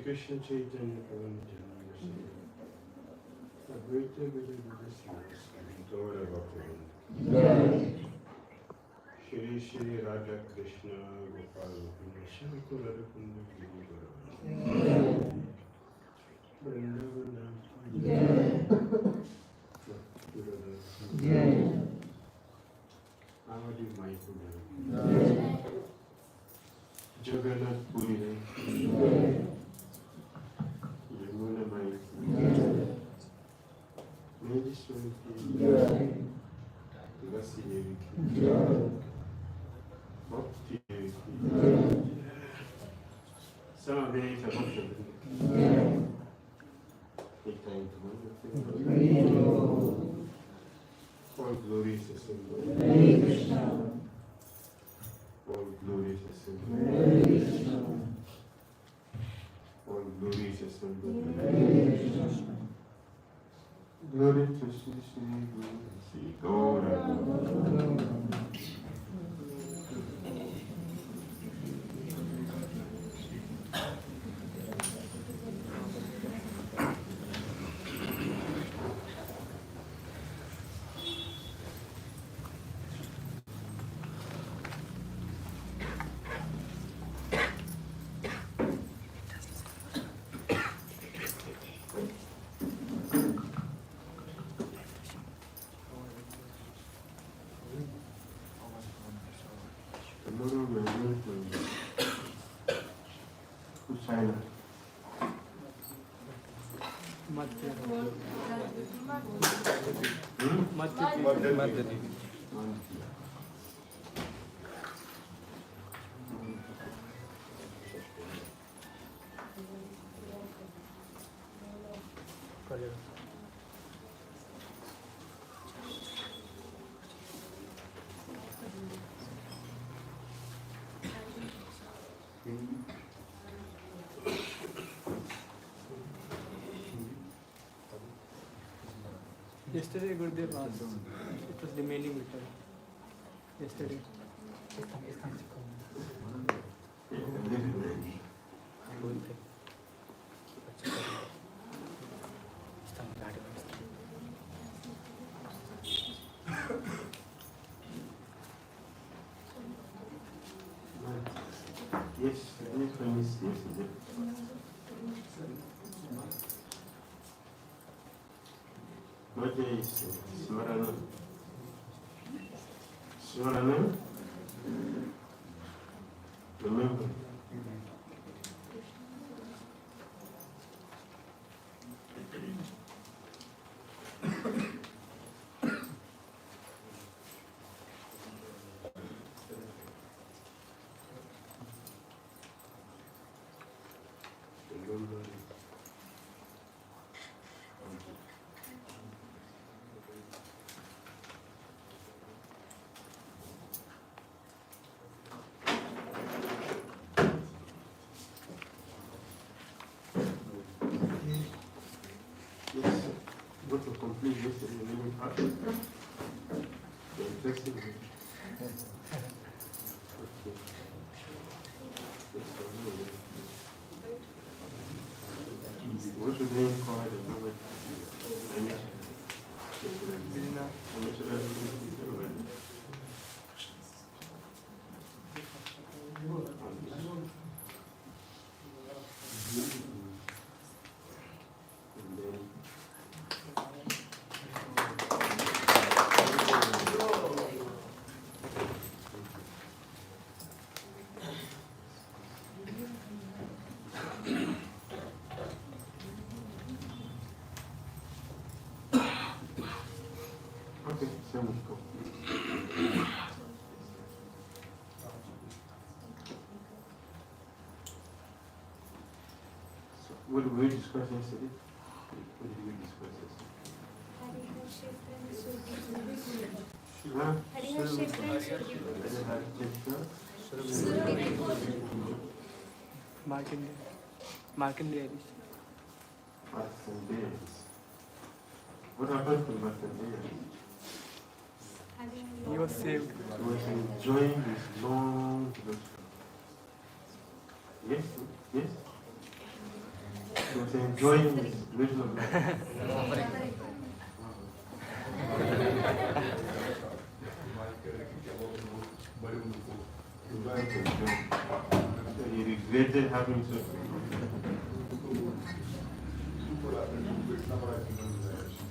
Krishna Chaitanya Advaita Damodara Bhakti Shri Shri Radha Krishna Gopal Shankara Kunda Vrindavan Avadi Maipura Jagannath Puri Yamuna Mai Medishwari Tulasi Devi Bhakti Devi Samaveta Bhakti Take time to wonderful. All glory to Krishna. All glory to Krishna. All glory to Krishna. Glory to Sri Sri Gaura. Yesterday, Gurudev asked. It was remaining little. Yesterday. What is Swarana? Swarana? Remember. What to complete this in the living part? Interesting. What should they call it? What did we discuss yesterday? What did we discuss yesterday? Huh? Markandeya. What happened to Markandeya? He was saved. He was enjoying this long devotion. Yes? Yes? He was enjoying this devotion of life. He regretted having such.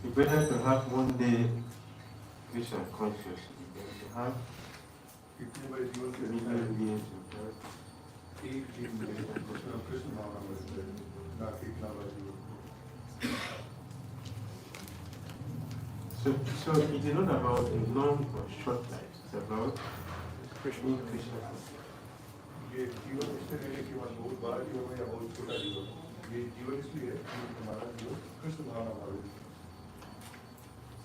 It's better to have one day Krishna conscious. To have million years of that. So it is not about a long or short life. It's about Krishna. ये जीवन इसलिए लेने की बात बहुत बड़ा जीवन है या बहुत छोटा जीवन ये जीवन इसलिए है कि हमारा जीवन कृष्ण भावना वाला है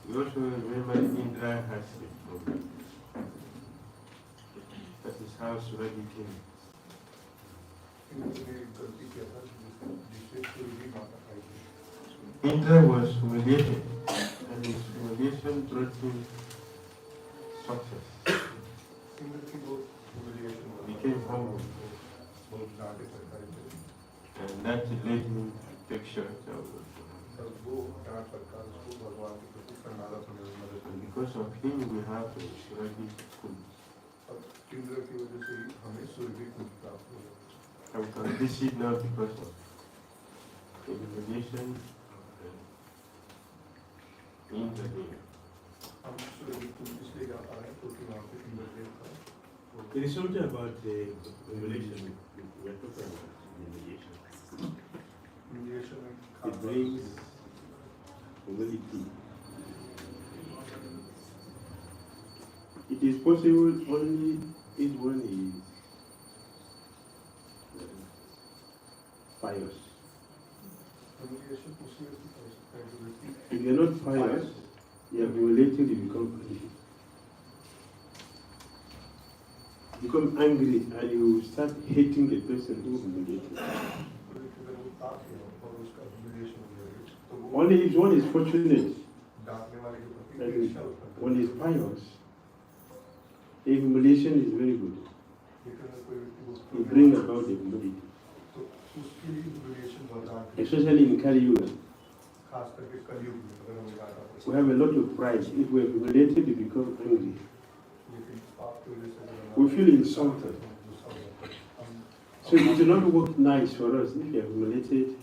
We also remember Indra has a problem. That is how Suradi came. Indra was humiliated, and his humiliation brought him success. He became humble, and that led him to take shelter. And because of him, we have the Suradi Kund. And we can visit now because of the humiliation in the day. There is something about the humiliation. We are talking about humiliation. It brings humility. It is possible only if one is pious. If you are not pious, you are humiliated, you become angry. You become angry and you start hating the person who humiliated you. Only if one is fortunate and one is pious, the humiliation is very good. It brings about the humility. Especially in Kali Yuga. We have a lot of pride. If we are humiliated, we become angry. We feel insulted. So it will not work nice for us if you are humiliated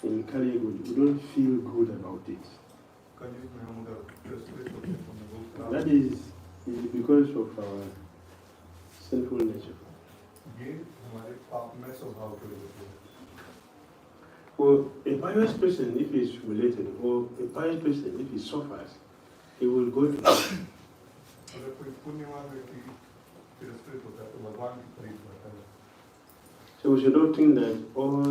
in Kali Yuga. We don't feel good about it. That is because of our sinful nature. For a pious person, if he is humiliated, or a pious person, if he suffers, he will go to heaven. So we should not think that all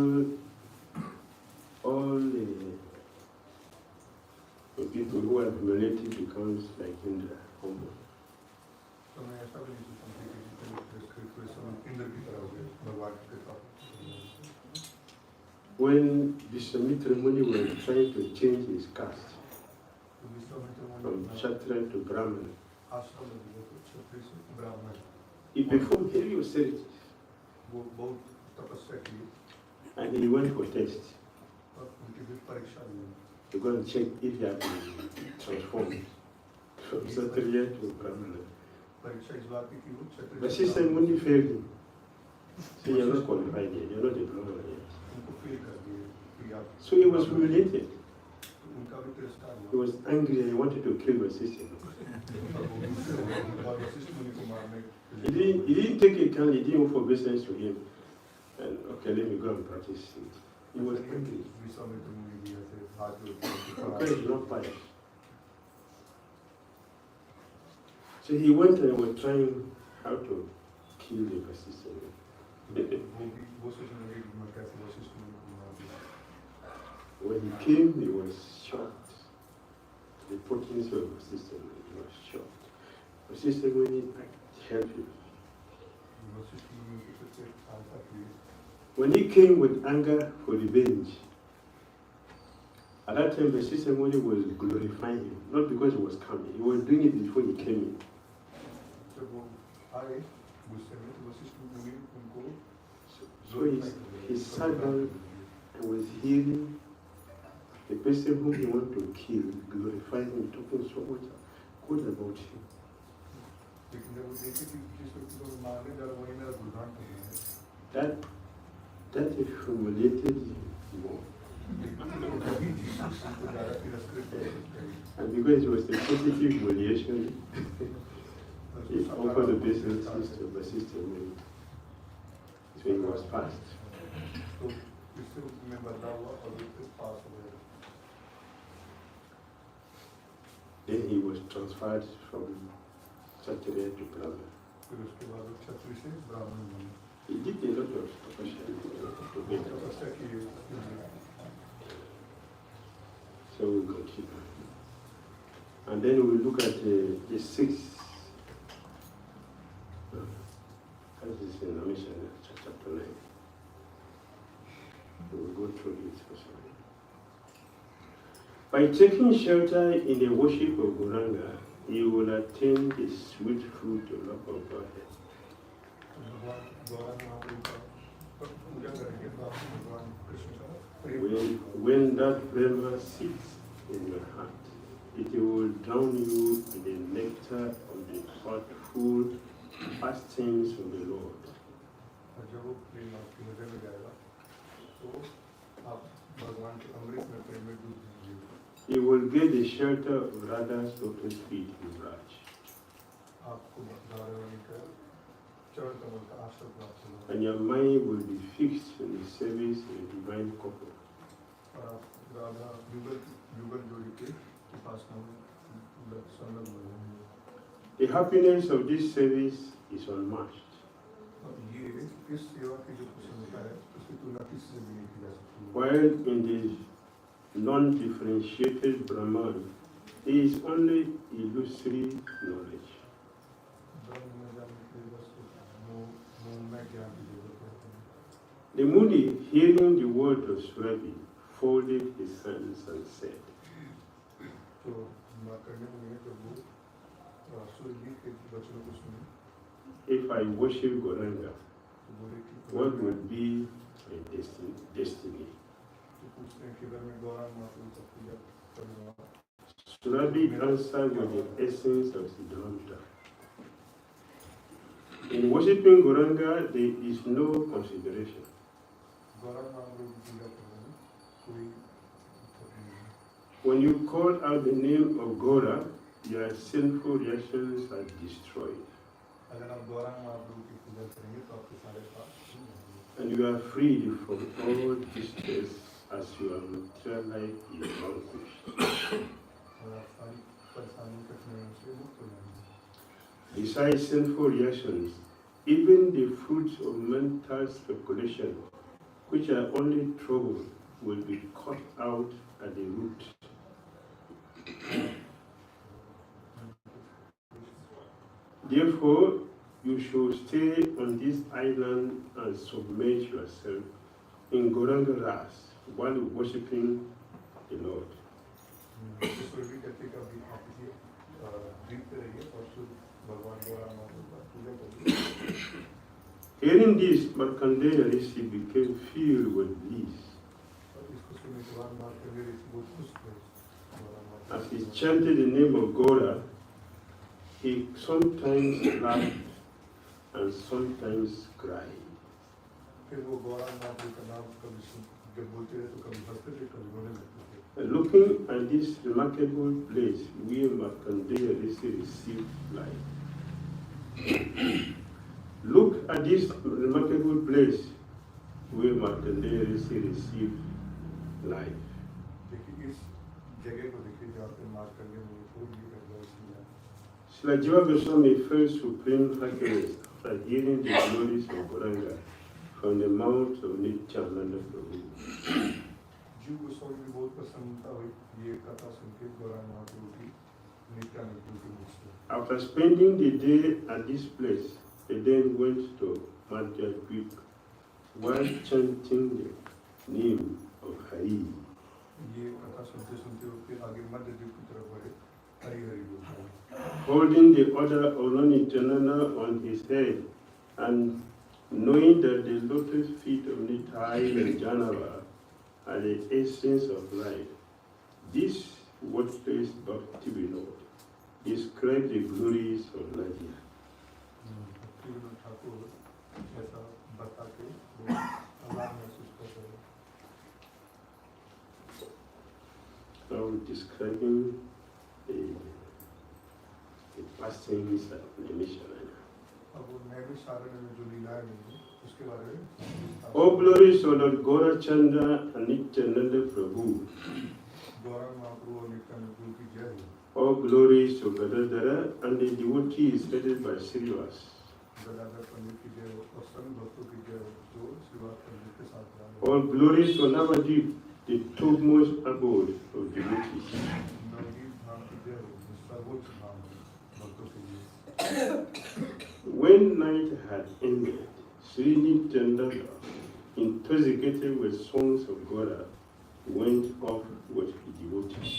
the people who are humiliated becomes like Indra, humble. When Vishwamitra Muni was trying to change his caste from Kshatriya to Brahman, he performed heavy austerities and he went for test to go and check if he had been transformed from Kshatriya to Brahman. But Sister Muni failed him. So you're not qualified yet, you're not a Brahman yet. So he was humiliated. He was angry and he wanted to kill my sister. He didn't take a can, he didn't offer business to him. And okay, let me go and practice it. He was angry. Okay, he's not pious. So he went and was trying how to kill the persistent. When he came, he was shocked. The potency of Sister Mary, he was shocked. But Sister Mary helped him. When he came with anger for revenge, at that time the Sister Mary was glorifying him, not because he was coming. He was doing it before he came in. So he sat down and was hearing the person whom he wanted to kill, glorifying him, talking so much good about him. That humiliated him more. And because it was a positive humiliation, he offered the business to Sister Mary. So he was fast. Then he was transferred from Saturday to Brahma. He did a lot of profession. So we continue. And then we look at the sixth. That is in Amisha, chapter 9. We will go through it also. By taking shelter in the worship of Gauranga, you will attain the sweet fruit of love of Godhead. When that prema sits in your heart, it will drown you in the nectar of the thoughtful fastings of the Lord. You will get the shelter of Radha's lotus feet in Raj. And your mind will be fixed in the service of the divine couple. The happiness of this service is unmatched. While in the non-differentiated Brahman, there is only illusory knowledge. The Muni, hearing the word of Swami, folded his hands and said, if I worship Gauranga, what would be my destiny? Swami answered with the essence of Siddhanta. In worshipping Gauranga, there is no consideration. When you call out the name of Gaura, your sinful reactions are destroyed. And you are freed from all distress as your material life is vanquished. Besides sinful reactions, even the fruits of mental speculation, which are only trouble, will be cut out at the root. Therefore, you should stay on this island and submerge yourself in Gauranga Ras while worshipping the Lord. Hearing this, Markandeya Rishi became filled with bliss. As he chanted the name of Gaura, he sometimes laughed and sometimes cried. Looking at this remarkable place where Markandeya Rishi received life. Look at this remarkable place where Markandeya Rishi received life. Srila Jiva Goswami felt supreme happiness after hearing the glories of Gauranga from the mouth of Nityananda Prabhu. जीव गोस्वामी की बहुत प्रसन्नता हुई ये कथा सुन के गौरांग महाप्रभु की नित्यानंद की मुझसे. After spending the day at this place, they then went to Nabadwip while chanting the name of Hari. ये कथा सुनते सुनते फिर आगे मध्य द्वीप की तरफ बढ़े हरि हरि बोलते हैं. Holding the order of Nityananda on his head and knowing that the lotus feet of Nitai and Janava are the essence of life, this what says Bhakti describe the glories of Nadia. ऐसा बता के वो आराम महसूस कर रहे हैं. Now describing the pastures of the missionary. अब वो नैमिष सारण में जो लीलाएं हुई उसके बारे में. All glories of Lord Gaurachandra and Nityananda Prabhu. Gaurang महाप्रभु और नित्यानंद प्रभु की जय हो. All glories to Damodara and the devotees headed by Srivas. Gadadhar पंडित की जय हो और सभी भक्तों की जय हो जो श्रीवास पंडित के साथ रहे. All glories to Nabadwip, the topmost abode of devotees. Navdeep धाम की जय हो जो सर्वोच्च धाम है भक्तों के लिए. When night had ended, Sri Nityananda, intoxicated with songs of Gaura, went off with the devotees.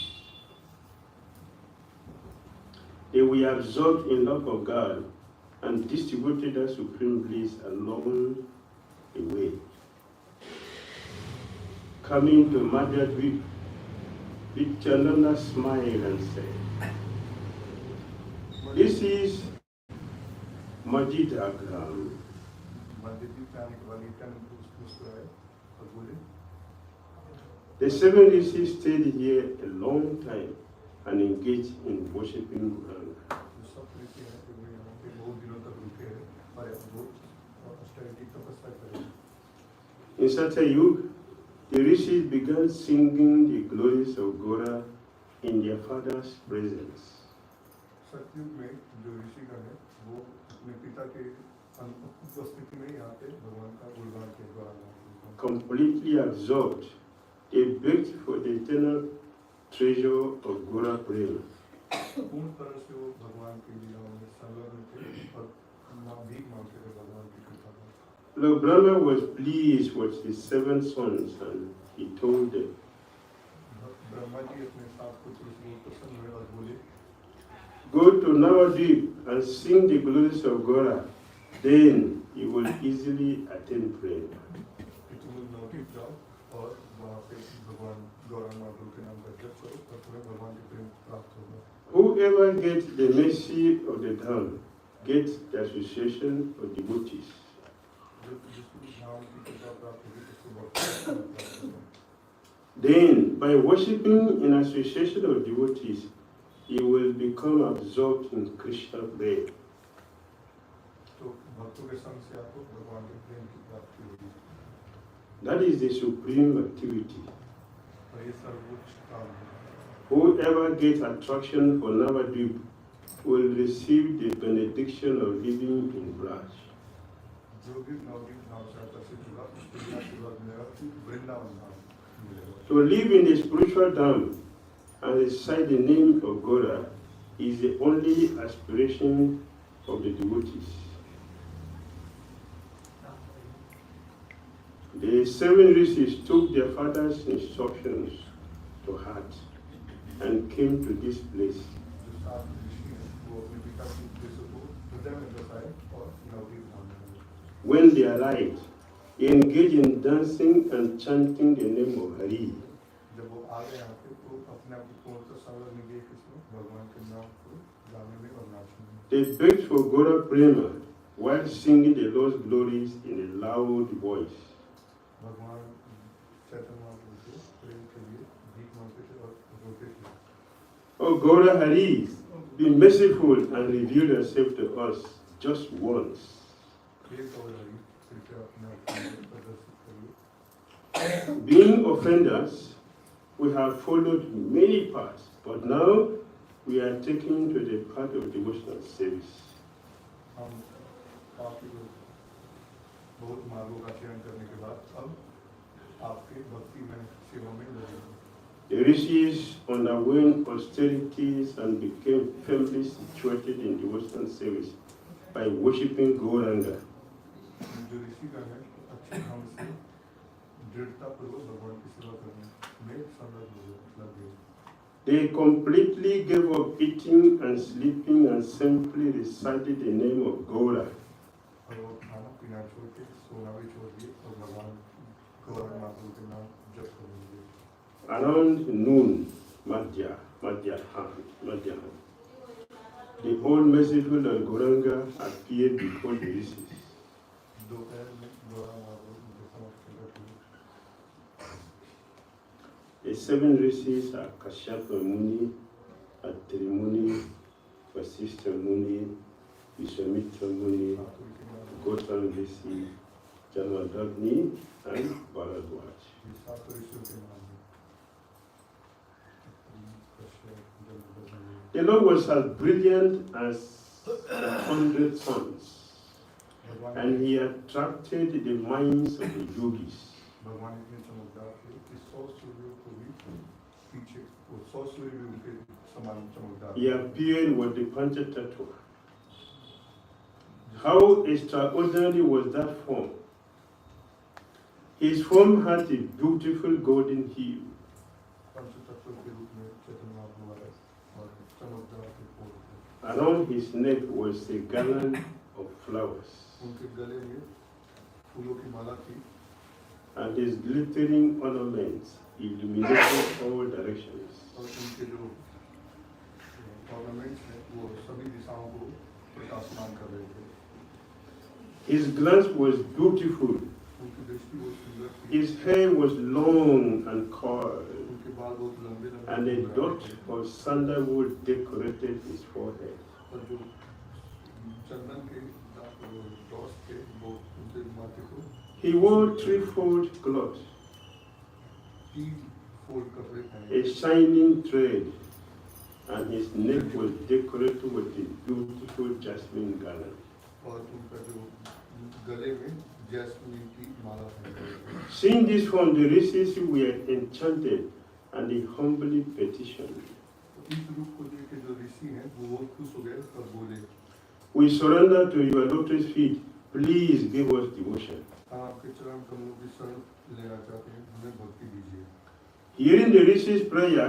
They were absorbed in love of God and distributed their supreme bliss along the way. Coming to Nabadwip, Nityananda smiled and said, "This is Dham." मध्य द्वीप में आने के बाद नित्यानंद प्रभु मुस्कुराए और बोले. The seven rishis stayed here a long time and engaged in worshipping Gauranga. जो सब ऋषि हैं वे यहाँ पे बहुत दिनों तक रुके हैं और बहुत ऑस्टेरिटी तपस्या करें. In Satyayug, the rishis began singing the glories of Gaura in their father's presence. सतयुग में जो ऋषिगण हैं वो अपने पिता के उपस्थिति में यहाँ पे भगवान का गुणगान के द्वारा completely absorbed, they begged for the eternal treasure of Gaura Prema. पूर्ण तरह से वो भगवान की लीलाओं में संलग्न थे और भीख मांगते थे भगवान की कृपा का. Lord Brahma was pleased with his 7 sons and he told them, Brahma ji अपने 7 पुत्रों से प्रसन्न हुए और बोले, "Go to Nabadwip and sing the glories of Gaura, then you will easily attain prema." तुम लोग नवद्वीप जाओ और वहाँ पे भगवान गौरांग महाप्रभु के नाम का जप करो और तुम्हें भगवान के प्रेम प्राप्त होगा. Whoever gets the mercy of the dham gets the association of devotees. जो जिसको धाम की कृपा प्राप्त होगी उसको भक्ति प्राप्त होगा. Then, by worshipping in association of devotees, he will become absorbed in Krishna prema. तो भक्तों के संग से आपको भगवान के प्रेम की प्राप्ति होगी. That is the supreme activity. और ये सर्वोच्च काम है. Whoever gets attraction for Nabadwip will receive the benediction of living in Braj. जो भी नवद्वीप धाम से आकर्षित होगा उसको यह आशीर्वाद मिलेगा कि वृंदावन धाम मिलेगा. To live in the spiritual dham and recite the name of Gaura is the only aspiration of the devotees. The 7 rishis took their father's instructions to heart and came to this place. जो 7 ऋषि हैं वो अपने पिता के उपदेशों को हृदय में बसाए और नवद्वीप धाम में गए. When they arrived, they engaged in dancing and chanting the name of Hari. जब वो आ गए यहाँ पे तो अपने आप को पूर्णतः संलग्न किए किसमें भगवान के नाम को गाने में और नाचने में. They begged for Gaura Prema while singing the Lord's glories in a loud voice. भगवान चैतन्य महाप्रभु को प्रेम के लिए भीख मांगते थे और रोते थे. Oh Gaura Hari, be merciful and reveal yourself to us just once. हे गौर हरि कृपया अपने आप को प्रदर्शित करिए. Being offenders, we have followed many paths, but now we are taken to the path of devotional service. हम काफी लोग बहुत मार्गों का चयन करने के बाद अब आपके भक्ति में सेवा में लगेंगे। The rishis underwent austerities and became firmly situated in devotional service by worshipping Gauranga. जो ऋषिगण हैं अच्छे ढंग से दृढ़तापूर्वक भगवान की सेवा करने में संलग्न लग गए। They completely gave up eating and sleeping and simply recited the name of Gaura. और वो खाना पीना छोड़ के सोना भी छोड़ दिए और भगवान गौरव महाप्रभु के नाम जप करने लगे। Around noon, Madhya, the old merciful Lord Gauranga appeared before the rishis. दोपहर में गौरव महाप्रभु उनके समक्ष प्रकट हुए। The 7 rishis are Kashyapa Muni, Atri Muni, Vasishtha Muni, Vishwamitra Muni, Gautam Rishi, Jamadagni, and Bharadwaj. ये सात ऋषियों के नाम हैं। The Lord was as brilliant as 100 suns, and he attracted the minds of the yogis. भगवान इतने चमकदार थे कि 100 सूर्यों को भी पीछे वो 100 सूर्य भी उनके समान चमकदार। He appeared with the Panchatattva. How extraordinary was that form! His form had a beautiful golden hue. पंचतत्व के रूप में चैतन्य महाप्रभु आए और चमकदार के फूल थे। Around his neck was a garland of flowers, उनके गले में फूलों की माला थी and his glittering ornaments illuminated all directions. और उनके जो ऑर्नामेंट्स हैं वो सभी दिशाओं को प्रकाशमान कर रहे थे। His glance was beautiful. उनकी दृष्टि बहुत सुंदर थी। His hair was long and coiled, उनके बाल बहुत लंबे and a dot of sandalwood decorated his forehead. और जो चंदन के डॉट्स थे वो उनके माथे को He wore 3-fold cloth, 3 fold कपड़े पहने a shining thread, and his neck was decorated with a beautiful jasmine garland. और उनका जो गले में जैस्मीन की माला पहने। Seeing this form, the rishis were enchanted, and they humbly petitioned, इस रूप को देख के जो ऋषि हैं वो बहुत खुश हो गए और बोले, "We surrender to your lotus feet. Please give us devotion." हम आपके चरण कमलों की शरण लेना चाहते हैं, हमें भक्ति दीजिए। Hearing the rishis' prayer,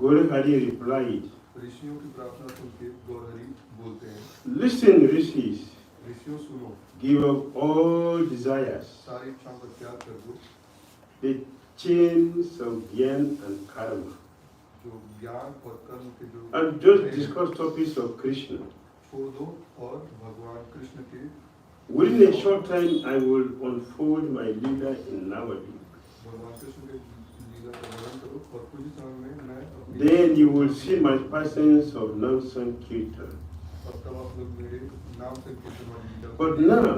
Gaurahari replied, ऋषियों की प्रार्थना सुन के गौरहरि बोलते हैं, "Listen, rishis, ऋषियों सुनो, give up all desires, सारी इच्छाओं का त्याग कर दो, the chains of Gyan and Karma, जो ज्ञान और कर्म के जो and just discuss topics of Krishna. छोड़ दो और भगवान कृष्ण के Within a short time, I will unfold my leela in Nabadwip. भगवान कृष्ण के लीला का वर्णन करो और कुछ ही समय में मैं अपनी Then you will see my presence of Namsan Kirtan. और तब आप लोग मेरे नाम से कीर्तन और लीला But now,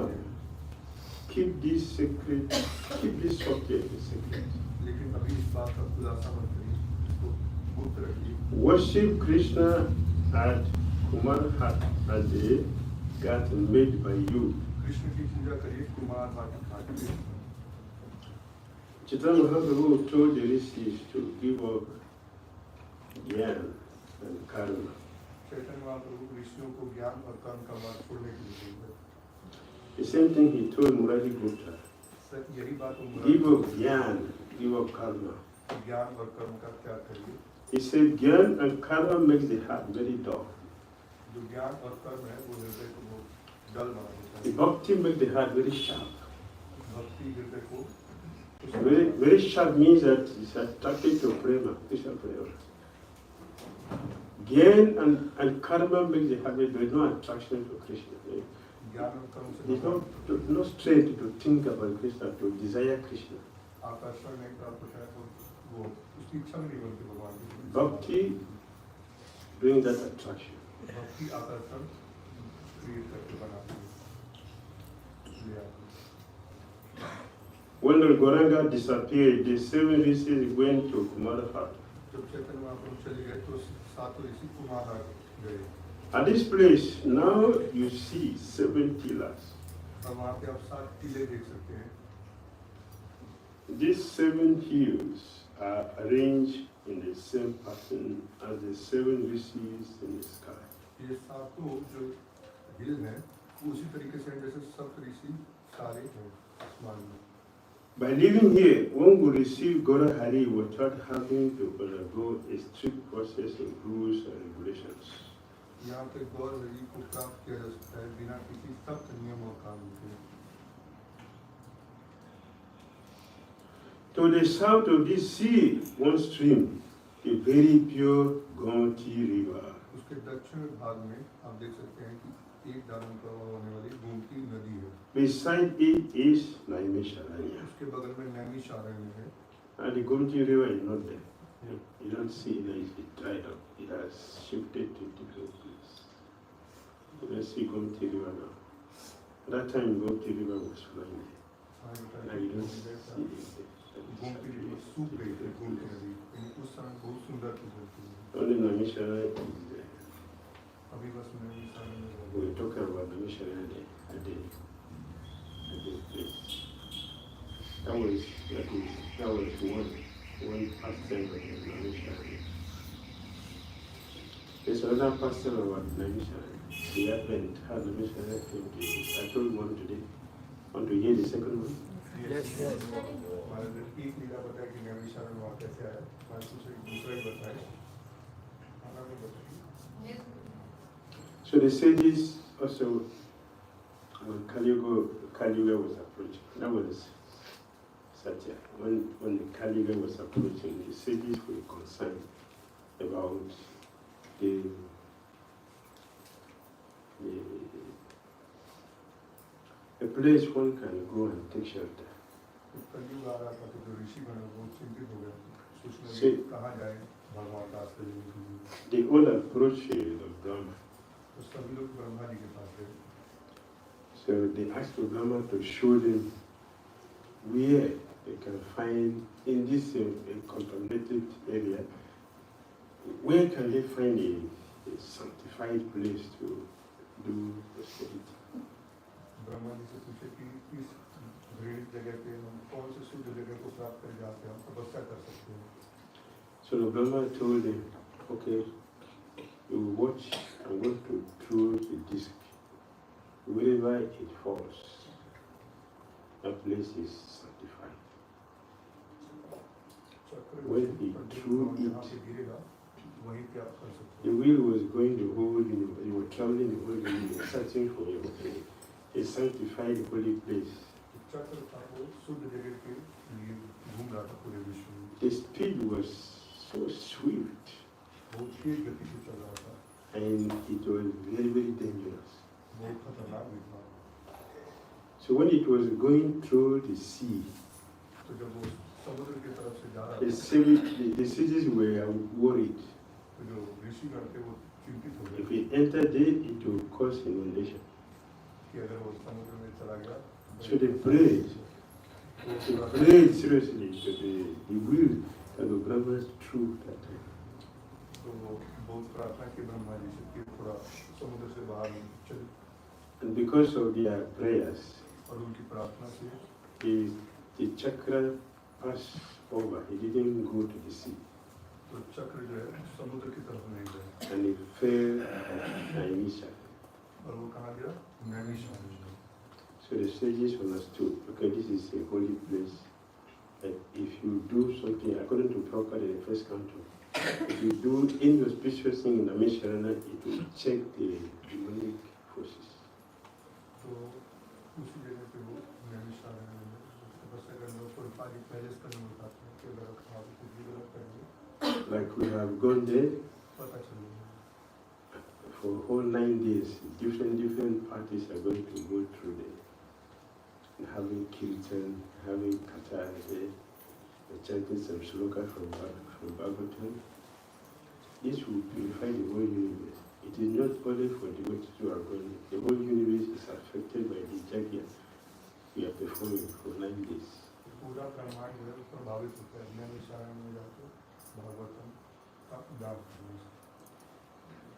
keep this secret, keep this subject a secret. लेकिन अभी इस बात का खुलासा मत करिए, इसको गुप्त रखिए। Worship Krishna at Kumarhat at the ghat made by you. Krishna की पूजा करिए कुमार घाट पे। Chaitanya Mahaprabhu told the rishis to give up Gyan and Karma. Chaitanya Mahaprabhu ऋषियों को ज्ञान और कर्म का मार्ग छोड़ने के लिए बोले। The same thing he told Murari Gupta. Sir यही बात Give up Gyan, give up Karma. ज्ञान और कर्म का त्याग करिए। He said Gyan and Karma makes the heart very dull. जो ज्ञान और कर्म है वो हृदय को बहुत डल बना देता The है। Bhakti makes the heart very sharp. भक्ति हृदय को Very, very sharp means that it's attracted to prema, Krishna prema. Gyan and karma makes the heart, there is no attraction to Krishna. ज्ञान और कर्म से There is no strength to think about Krishna, to desire Krishna. आकर्षण नहीं प्राप्त होता है तो वो उसकी इच्छा में नहीं बनती भगवान की। Bhakti brings that attraction. भक्ति आकर्षण क्रिएट करके बनाती है। When the Gauranga disappeared, the 7 rishis went to Kumarhat. जब चैतन्य महाप्रभु चले गए तो सातों ऋषि कुमारघाट गए। At this place, now you see 7 pillars. और वहाँ पे आप 7 टीले देख सकते हैं। These 7 hills are arranged in the same pattern as the 7 rishis in the sky. ये सातों जो हिल हैं वो उसी तरीके से हैं जैसे सप्त ऋषि सारे हैं आसमान में. By living here, one would receive Gora Hari without having to undergo a strict process of rules and regulations. यहाँ पे गौर हरि को प्राप्त किया जा सकता है बिना किसी सख्त नियम और कानून के. To the south of this sea, one stream, a very pure Gomti river. उसके दक्षिण भाग में आप देख सकते हैं कि एक दारुण प्रवाह होने वाली गोमती नदी है. Beside it is Naimisharanya. उसके बगल में नैमिषारण्य है. And the Gomti river is not there. You don't see it, it's dried up. It has shifted to different place. You don't see Gomti river now. That time Gomti river was flowing there. Now you don't see it. Gomti river सूख गई थी. गोमती नदी उस समय बहुत सुंदर थी. Only Naimisharanya is there. अभी बस नैमिषारण्य है. We're talking about Naimisharanya at the place. That was one pastime of Naimisharanya. There's another pastime about Naimisharanya. The Advent had Naimisharanya came to this. I told one today. Want to hear the second one? Yes. एक लीला बताया कि नैमिषारण्य वहाँ कैसे आया. मैं दूसरा ही बताया. So the sages also, when Kali Yuga was approaching, that was Satya. When the Kali Yuga was approaching, the sages were concerned about a place one can go and take shelter. कलयुग आ रहा था तो जो ऋषि बने वो चिंतित हो गए. सोचने लगे कहाँ जाए भगवान का आश्रय लेने के लिए. They all approached the Brahma. तो सभी लोग ब्रह्मा जी के पास गए. So they asked the Brahma to show them where they can find in this contaminated area, where can they find a sanctified place to do austerity. Brahma ji से पूछे कि इस घृणित जगह पे हम कौन से शुद्ध जगह को प्राप्त कर जाते हैं, हम तपस्या कर सकते हैं. So the Brahma told them, okay, you watch, I'm going to throw the disc. Wherever it falls, that place is sanctified. When he threw it, the wheel was going the whole universe. You were traveling the whole universe, searching for a sanctified holy place. The speed was so swift, and it was very, very dangerous. So when it was going through the sea, the sages were worried. If it entered there, it would cause inundation. So they prayed seriously to the will that the Brahma threw that time. And because of their prayers, the chakra passed over. He didn't go to the sea. And he fell at Naimisha. So the sages understood, okay, this is a holy place. That if you do something, according to Prabhupada in the first canto, if you do inauspicious thing in the Misharana, it will check the demonic forces. Like we have gone there for a whole 9 days, different parties are going to go through there. And having kirtan, having kata there, chanting some shloka from Bhagavatam. This will purify the whole universe. It is not only for devotees who are going. The whole universe is affected by the yajna we are performing for 9 days.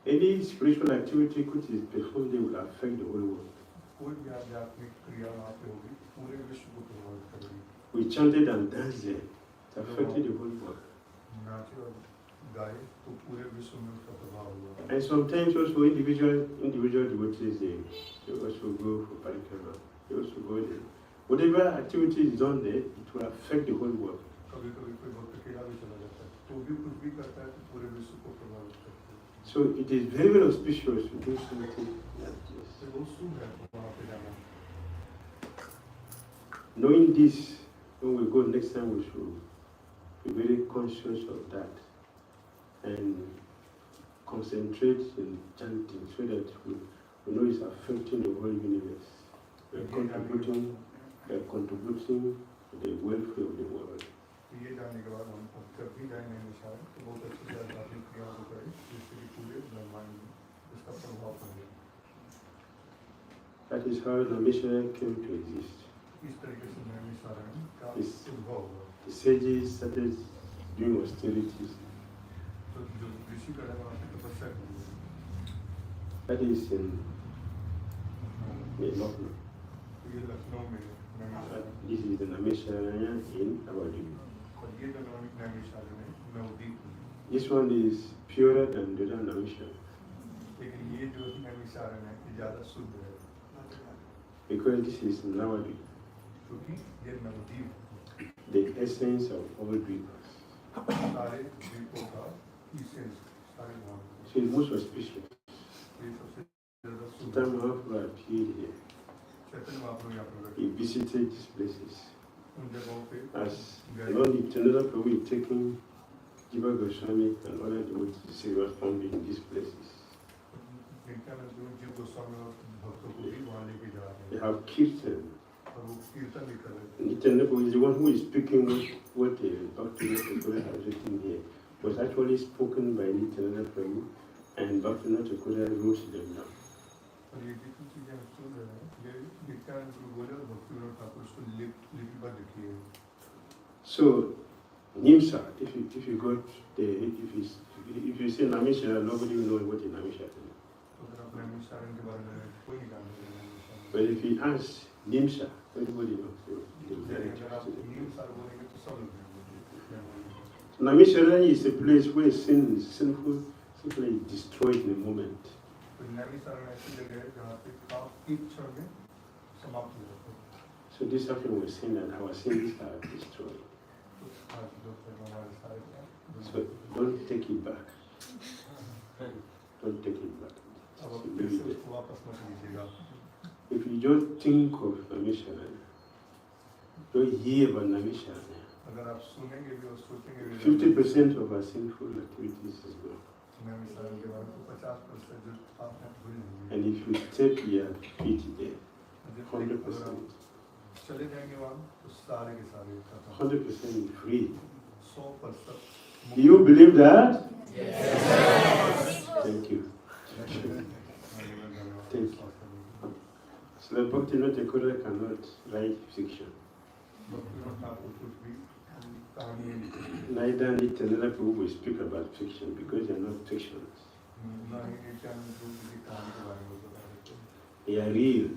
Any spiritual activity which is performed there will affect the whole world. we chanted and danced there. It affected the whole world. And sometimes also individual devotees, they also go for parikrama. They also go there. Whatever activity is done there, it will affect the whole world. So it is very, very auspicious to do something like this. Knowing this, when we go next time, we should be very conscious of that and concentrate in chanting so that we know it's affecting the whole universe. We are contributing to the welfare of the world. That is how the missionary came to exist. The sages started doing austerities. That is in Lucknow. This is the Namisharanya in Nabadwip. This one is purer than the other Namisharanya. Because this is Nabadwip. The essence of all Dvipas. So it's most auspicious. Chaitanya Mahaprabhu appeared here. He visited these places. As the Lord Nityananda Prabhu is taking Jiva Goswami and other devotees, he was found in these places. They have kirtan. Nityananda Prabhu is the one who is speaking what the Bhakti has written here. It was actually spoken by Nityananda Prabhu, and Bhakti wrote them down. So, Nimsa, if you got if you say Namisha, nobody will know what is Namisha is. But if you ask Nimsa, everybody knows. Namisha is a place where sin is sinful, simply destroyed in a moment. So this afternoon was saying that our sins are destroyed. So don't take it back. Don't take it back. If you don't think of Namisharanya, don't hear about Namisharanya, 50% of our sinful activities is gone. And if you step your feet there, 100%. 100% free. Do you believe that? Yes. Thank you. Thank you. So the Bhakti Thakur cannot write fiction. Neither Nityananda Prabhu will speak about fiction because they are not fictions. They are real.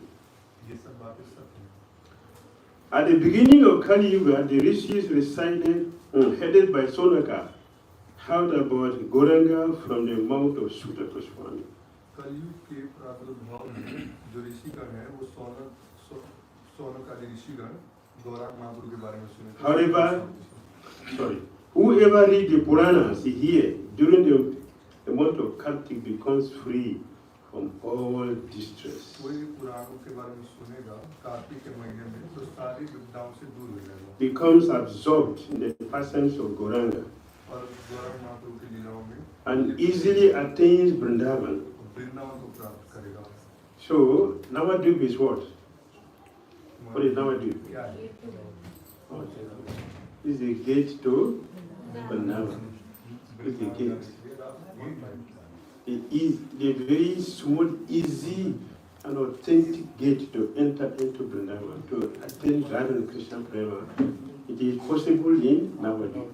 At the beginning of Kali Yuga, the rishis resided, headed by Sonaka, heard about Gauranga from the mouth of Sutta Swami. However, whoever read the Puranas here during the month of Kartik becomes free from all distress. Becomes absorbed in the presence of Gauranga and easily attains Vrindavan. So, Nabadwip is what? What is Nabadwip? This is the gate to Vrindavan. This is the gate. It is the very smooth, easy, and authentic gate to enter into Vrindavan, to attain Radha and Krishna Prema. It is possible in Nabadwip.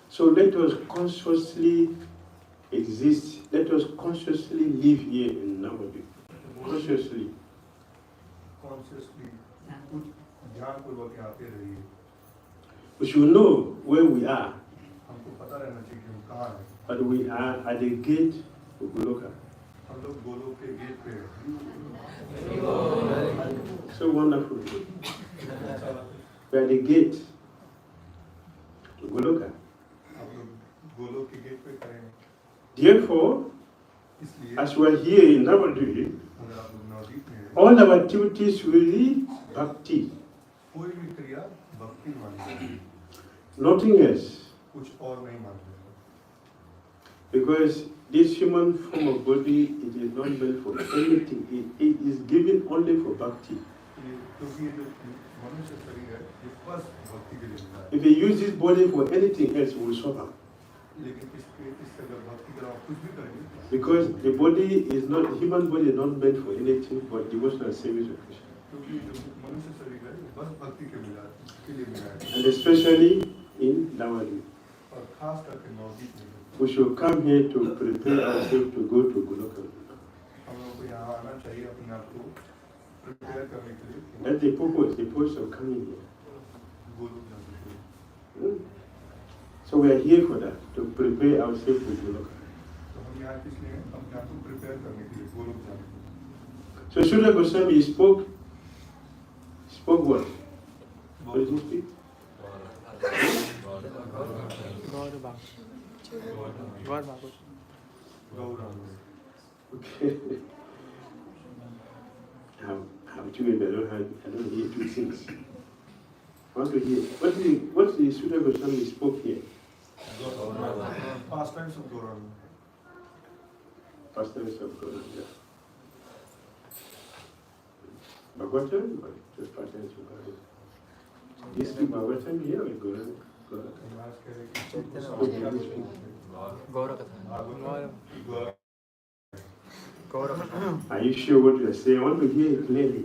So let us consciously exist. Let us consciously live here in Nabadwip. Consciously. Consciously कुछ ध्यान पूर्वक यहाँ पे रहिए। We should know where we are, हमको पता रहना चाहिए कि हम कहाँ हैं। but we are at the gate of Goloka. हम लोग गोलोक के गेट पे हैं। So wonderful. We are at the gate of Goloka. हम लोग गोलोक के गेट पे खड़े हैं। Therefore, इसलिए as we are here in Nabadwip, अगर आप लोग नवदीप में हैं, all our activities will be Bhakti, कोई भी क्रिया भक्ति मानी जाएगी, nothing else. कुछ और नहीं माना जाएगा। Because this human form of body, it is not meant for anything. It is given only for Bhakti. क्योंकि ये जो मनुष्य शरीर है, ये बस भक्ति के लिए मिला है। If we use this body for anything else, we will suffer. लेकिन इससे अगर भक्ति करो आप कुछ भी करेंगे, Because the body is not, human body is not meant for anything but devotional service of Krishna. क्योंकि जो मनुष्य शरीर है, ये बस भक्ति के लिए मिला है। And especially in Damodara. और खास करके नवदीप में We should come here to prepare ourselves to go to Goloka. हम लोगों को यहाँ आना चाहिए अपने आप को प्रिपेयर करने के लिए That's the purpose of coming here. Golok जाने के लिए। So we are here for that, to prepare ourselves to Goloka. तो हम यहाँ किस लिए हैं? अपने आप को प्रिपेयर करने के लिए गोलोक जाने के लिए। So Srila Goswami spoke what? What did he speak? Gaurav Okay. I'm too maybe I don't hear two things. I want to hear. What the Srila Goswami spoke here? Past times of Gaurav Pastimes of Gauranga. Bhagavatam or just pastimes of Gauranga? Do you speak Bhagavatam here or Gauranga? महाराज कह रहे कि Are you sure what you are saying? I want to hear it clearly.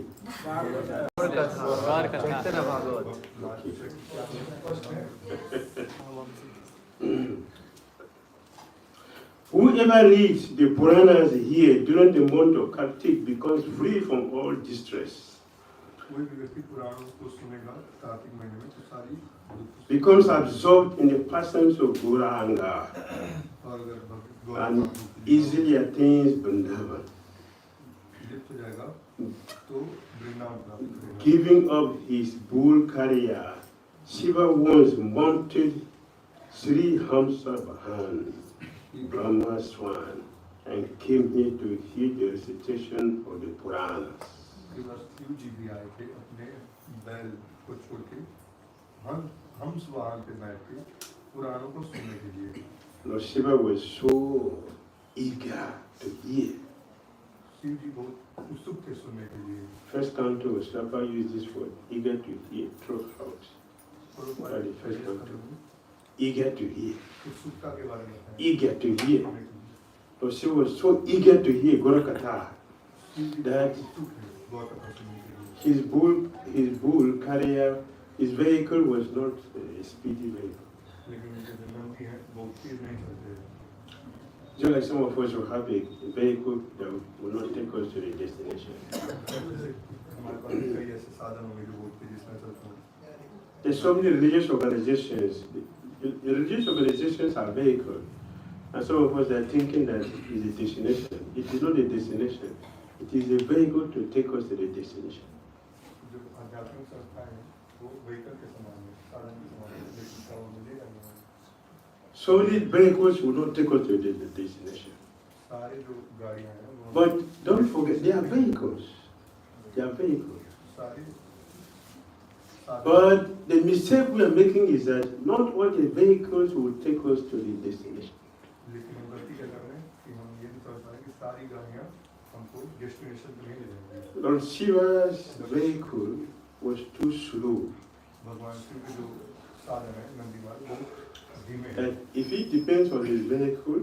Whoever reads the Puranas here during the month of Kartik becomes free from all distress, कोई भी व्यक्ति पुराणों को सुनेगा कार्तिक महीने में तो सारी becomes absorbed in the passions of Gauranga, और अगर and easily attains Vrindavan. लिप्त हो जाएगा तो वृंदावन प्राप्त करेगा। Giving up his bull career, Shiva once mounted Sri Hamsa Vahan, Brahma Swan, and came here to hear the recitation of the Puranas. Shiv जी भी आए थे अपने बैल को छोड़ के हम वाहन पे बैठ के पुराणों को सुनने के लिए। Lord Shiva was so eager to hear. Shiv जी बहुत उत्सुक थे सुनने के लिए। First canto, Swami used this word, eager to hear, throat out. That is first canto. Eager to hear. उत्सुकता के बारे में बताया। Eager to hear. Lord Shiva was so eager to hear Gorakatha that his bull carrier, his vehicle was not a speedy vehicle. Just like some of us will have a vehicle that will not take us to the destination. There's so many religious organizations. The religious organizations are vehicles. And some of us are thinking that it is a destination. It is not a destination. It is a vehicle to take us to the destination. So these vehicles will not take us to the destination. But don't forget, they are vehicles. They are vehicles. But the mistake we are making is that not all the vehicles will take us to the destination. Lord Shiva's vehicle was too slow. And if it depends on his vehicle,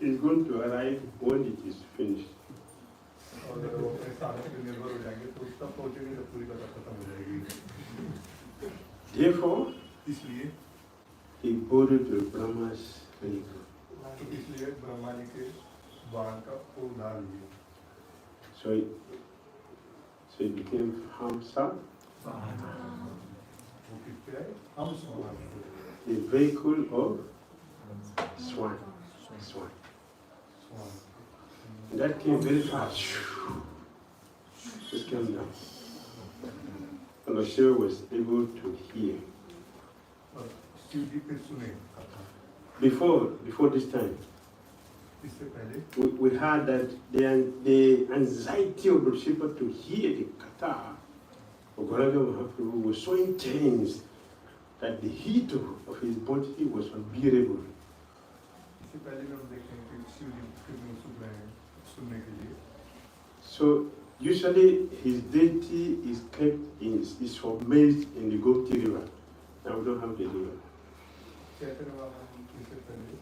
it's going to arrive when it is finished. Therefore, he borrowed the Brahma's vehicle. So So it became Hamsa, वो किससे आए? हम स्वामी the vehicle of swan. Swan. And that came very fast. It came down. And the Shiva was able to hear. और शिव जी फिर सुने कथा। Before this time, इससे पहले we heard that the anxiety of the Shiva to hear the kata of Gauraga Mahaprabhu was so intense that the heat of his body was unbearable. इससे पहले हम देखते हैं कि शिव जी फिर में सुन रहे हैं सुनने के लिए। So usually his deity is kept is submerged in the Bhakti river. Now we don't have the river. Chaitanya Mahaprabhu इससे पहले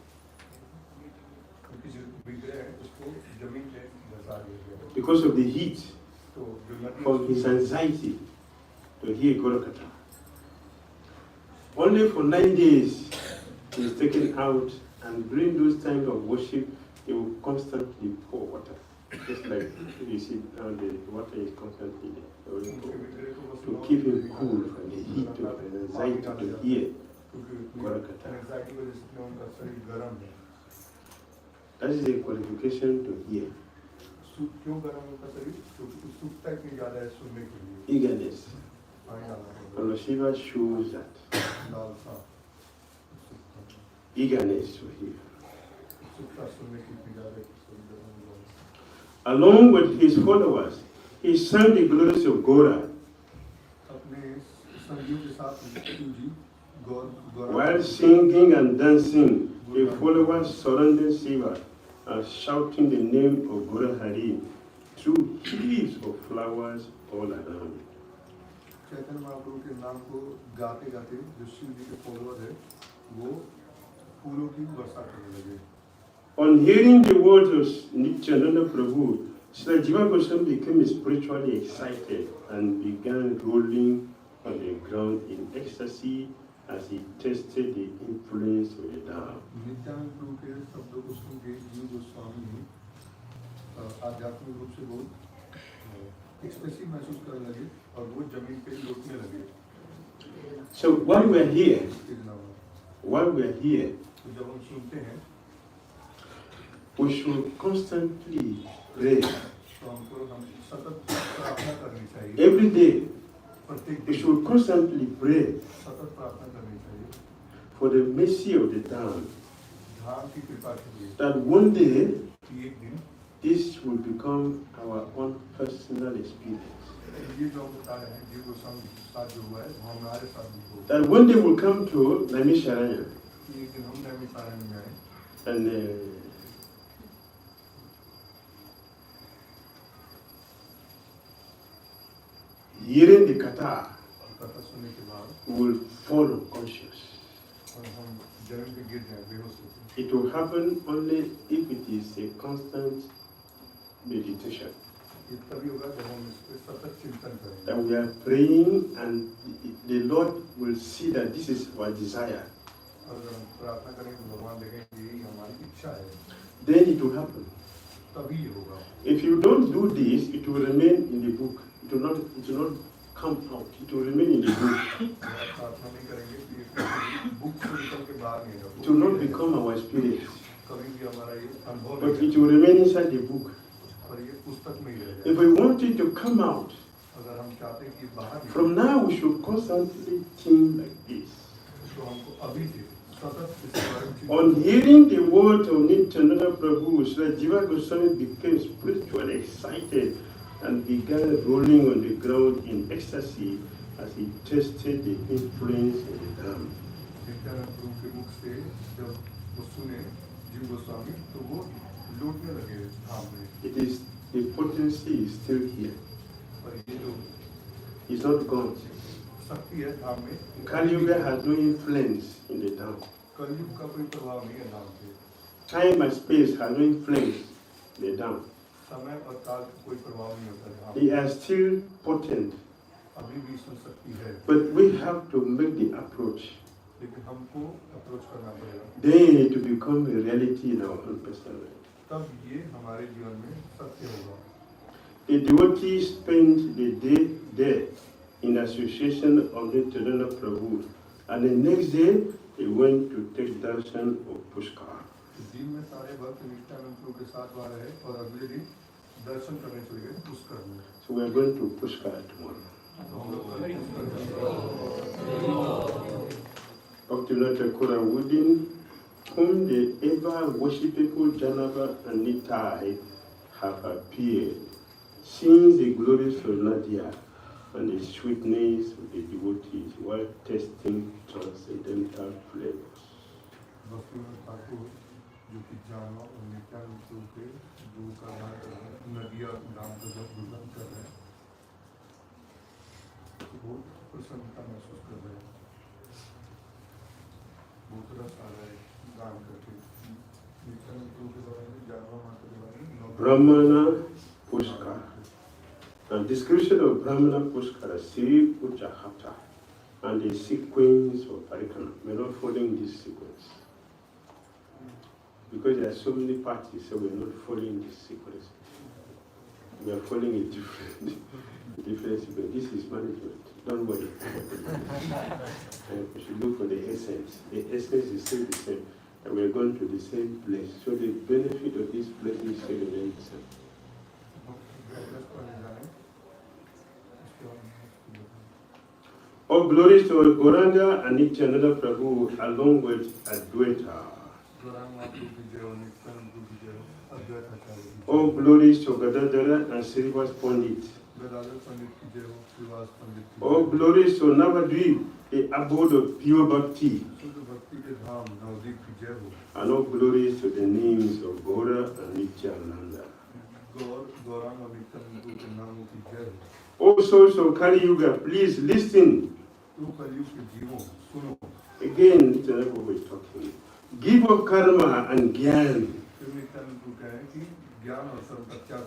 उनकी जो विग्रह है उसको जमीन पे धंसा दिया गया। Because of the heat तो जो नदी from his anxiety to hear Gorakata. Only for 9 days he is taken out, and during those times of worship he will constantly pour water. Just like you see now the water is constantly there. To keep him cool from the heat of his anxiety to hear Gorakata. Anxiety की वजह से उनका शरीर गर्म है। That is a qualification to hear. क्यों गर्म है उनका शरीर? क्योंकि उत्सुकता इतनी ज़्यादा है सुनने के लिए। Eagerness. And Lord Shiva shows that. लालसा। Eagerness to hear. उत्सुकता सुनने की इतनी ज़्यादा है कि शरीर गर्म हो जाता है। Along with his followers, he sang the glories of Gora. अपने संगियों के साथ शिव जी While singing and dancing, the followers surrounded Shiva and shouting the name of Gora Hari through heaps of flowers all around. Chaitanya Mahaprabhu के नाम को गाते गाते जो शिव जी के फॉलोअर है वो फूलों की वर्षा करने लगे। On hearing the words of Nityananda Prabhu, Sri Jiva Goswami became spiritually excited and began rolling on the ground in ecstasy as he tested the influence of the dham. Nityanand प्रभु के शब्दों को सुन के जीव गोस्वामी आध्यात्मिक रूप से बहुत एक्सप्रेसिव महसूस करने लगे और वो जमीन पे लौटने लगे। So while we are here, तो जब हम सुनते हैं we should constantly pray. तो हमको हम सतत प्रार्थना करनी चाहिए। Every day, प्रत्येक we दिन should constantly pray सतत प्रार्थना करनी चाहिए for the mercy of the dham, धाम की कृपा के लिए that one day कि एक दिन this will become our own personal experience. ये जो हम बता रहे हैं जीव गोस्वामी के साथ जो हुआ है वो हमारे साथ भी हो। That one day will come to Naimisharanya एक दिन हम नैमिषारण्य में आए and hearing the kata कथा सुनने के बाद will fall unconscious. और हम जमीन पे गिर जाए बेहोश होते हैं। It will happen only if it is a constant meditation. ये तभी होगा जब हम इस पे सतत चिंतन करेंगे। That we are praying and the Lord will see that this is our desire. और अगर हम प्रार्थना करेंगे तो भगवान देखेंगे यही हमारी इच्छा है। Then it will happen. तभी ये होगा। If you don't do this, it will remain in the book. It will not come out. It will remain in the book. प्रार्थना नहीं करेंगे तो ये बुक से निकल के बाहर नहीं होगा। It will not become our experience. कभी भी हमारा ये अनुभव But नहीं it will remain inside the book. और ये पुस्तक में ही रह If जाएगा। we want it to come out, अगर हम चाहते हैं कि बाहर निकले, from now we should constantly think like this. तो हमको अभी से सतत इसके बारे में चिंतन On hearing the words of Nityananda Prabhu, Sri Jiva Goswami became spiritually excited and began rolling on the ground in ecstasy as he tested the influence of the dham. Nityanand प्रभु के मुख से जब वो सुने जीव गोस्वामी तो वो लौटने लगे धाम में। It is the potency is still here. और ये जो It's not gone. शक्ति है धाम में, Kali Yuga has no influence in the dham. कलयुग का कोई प्रभाव नहीं है धाम पे। Time and space has no influence in the dham. समय और काल का कोई प्रभाव नहीं होता धाम They पे। are still potent, अभी भी इसमें शक्ति है, but we have to make the approach. लेकिन हमको अप्रोच करना पड़ेगा। Then it will become a reality in our own personal life. तब ये हमारे जीवन में सत्य होगा। The devotees spent the day there in association of the Nityananda Prabhu, and the next day they went to take darshan of Pushkar. दिन में सारे भक्त नित्यानंद प्रभु के साथ वहाँ रहे और अगले दिन दर्शन करने चले गए पुष्कर में. So we are going to Pushkar tomorrow. Bhaktivinoda Thakur Woodin, whom the ever worshipful Janava and Nitai have appeared, since the glories of Nadia and the sweetness of the devotees while tasting transcendental flavors. Bhaktivinod Thakur जो कि जानो और नित्यानंद प्रभु के दूध का दान कर रहे हैं, नदिया नाम का जब दुर्लभ कर रहे हैं, तो बहुत प्रसन्नता महसूस कर रहे हैं. बहुत रस आ रहा है दान करके. नित्यानंद प्रभु के बारे में, जानवा माता के बारे में Brahmana Pushkar. A description of Brahmana Pushkara, Sri Uchahata, and the sequence of Parikana. We are not following this sequence. Because there are so many parties, so we are not following this sequence. We are following a different sequence. This is management. Don't worry. We should look for the essence. The essence is still the same. And we are going to the same place. So the benefit of this place is still remains the same. All glories to Gauranga and Nityananda Prabhu along with Advaita. All glories to Gadadhara and Srivas Pandit. All glories to Nabadwip, the abode of pure Bhakti. And all glories to the names of Gaura and Nityananda. All souls of Kali Yuga, please listen. Again, Nityananda Prabhu is talking. Give up karma and gyan.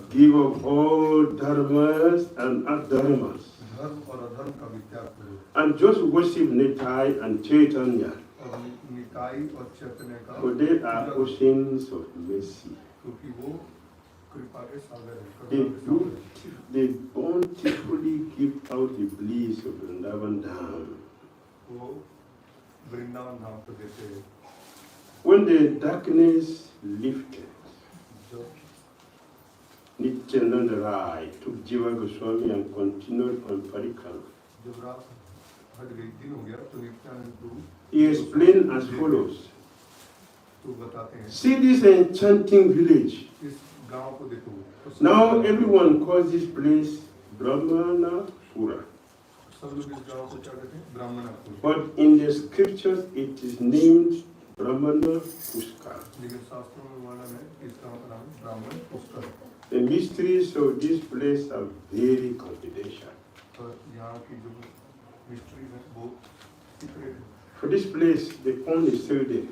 Give up all dharmas and adharmas. And just worship Nitai and Chaitanya. For they are oceans of mercy. They bountifully give out the bliss of Vrindavan Dham. When the darkness lifted, Nityananda Rai took Jiva Goswami and continued on Parikram. He explained as follows. See this enchanting village. Now everyone calls this place Brahmanapura. But in the scriptures it is named Brahmana Pushkar. The mysteries of this place are very confidential. For this place, the pond is still there.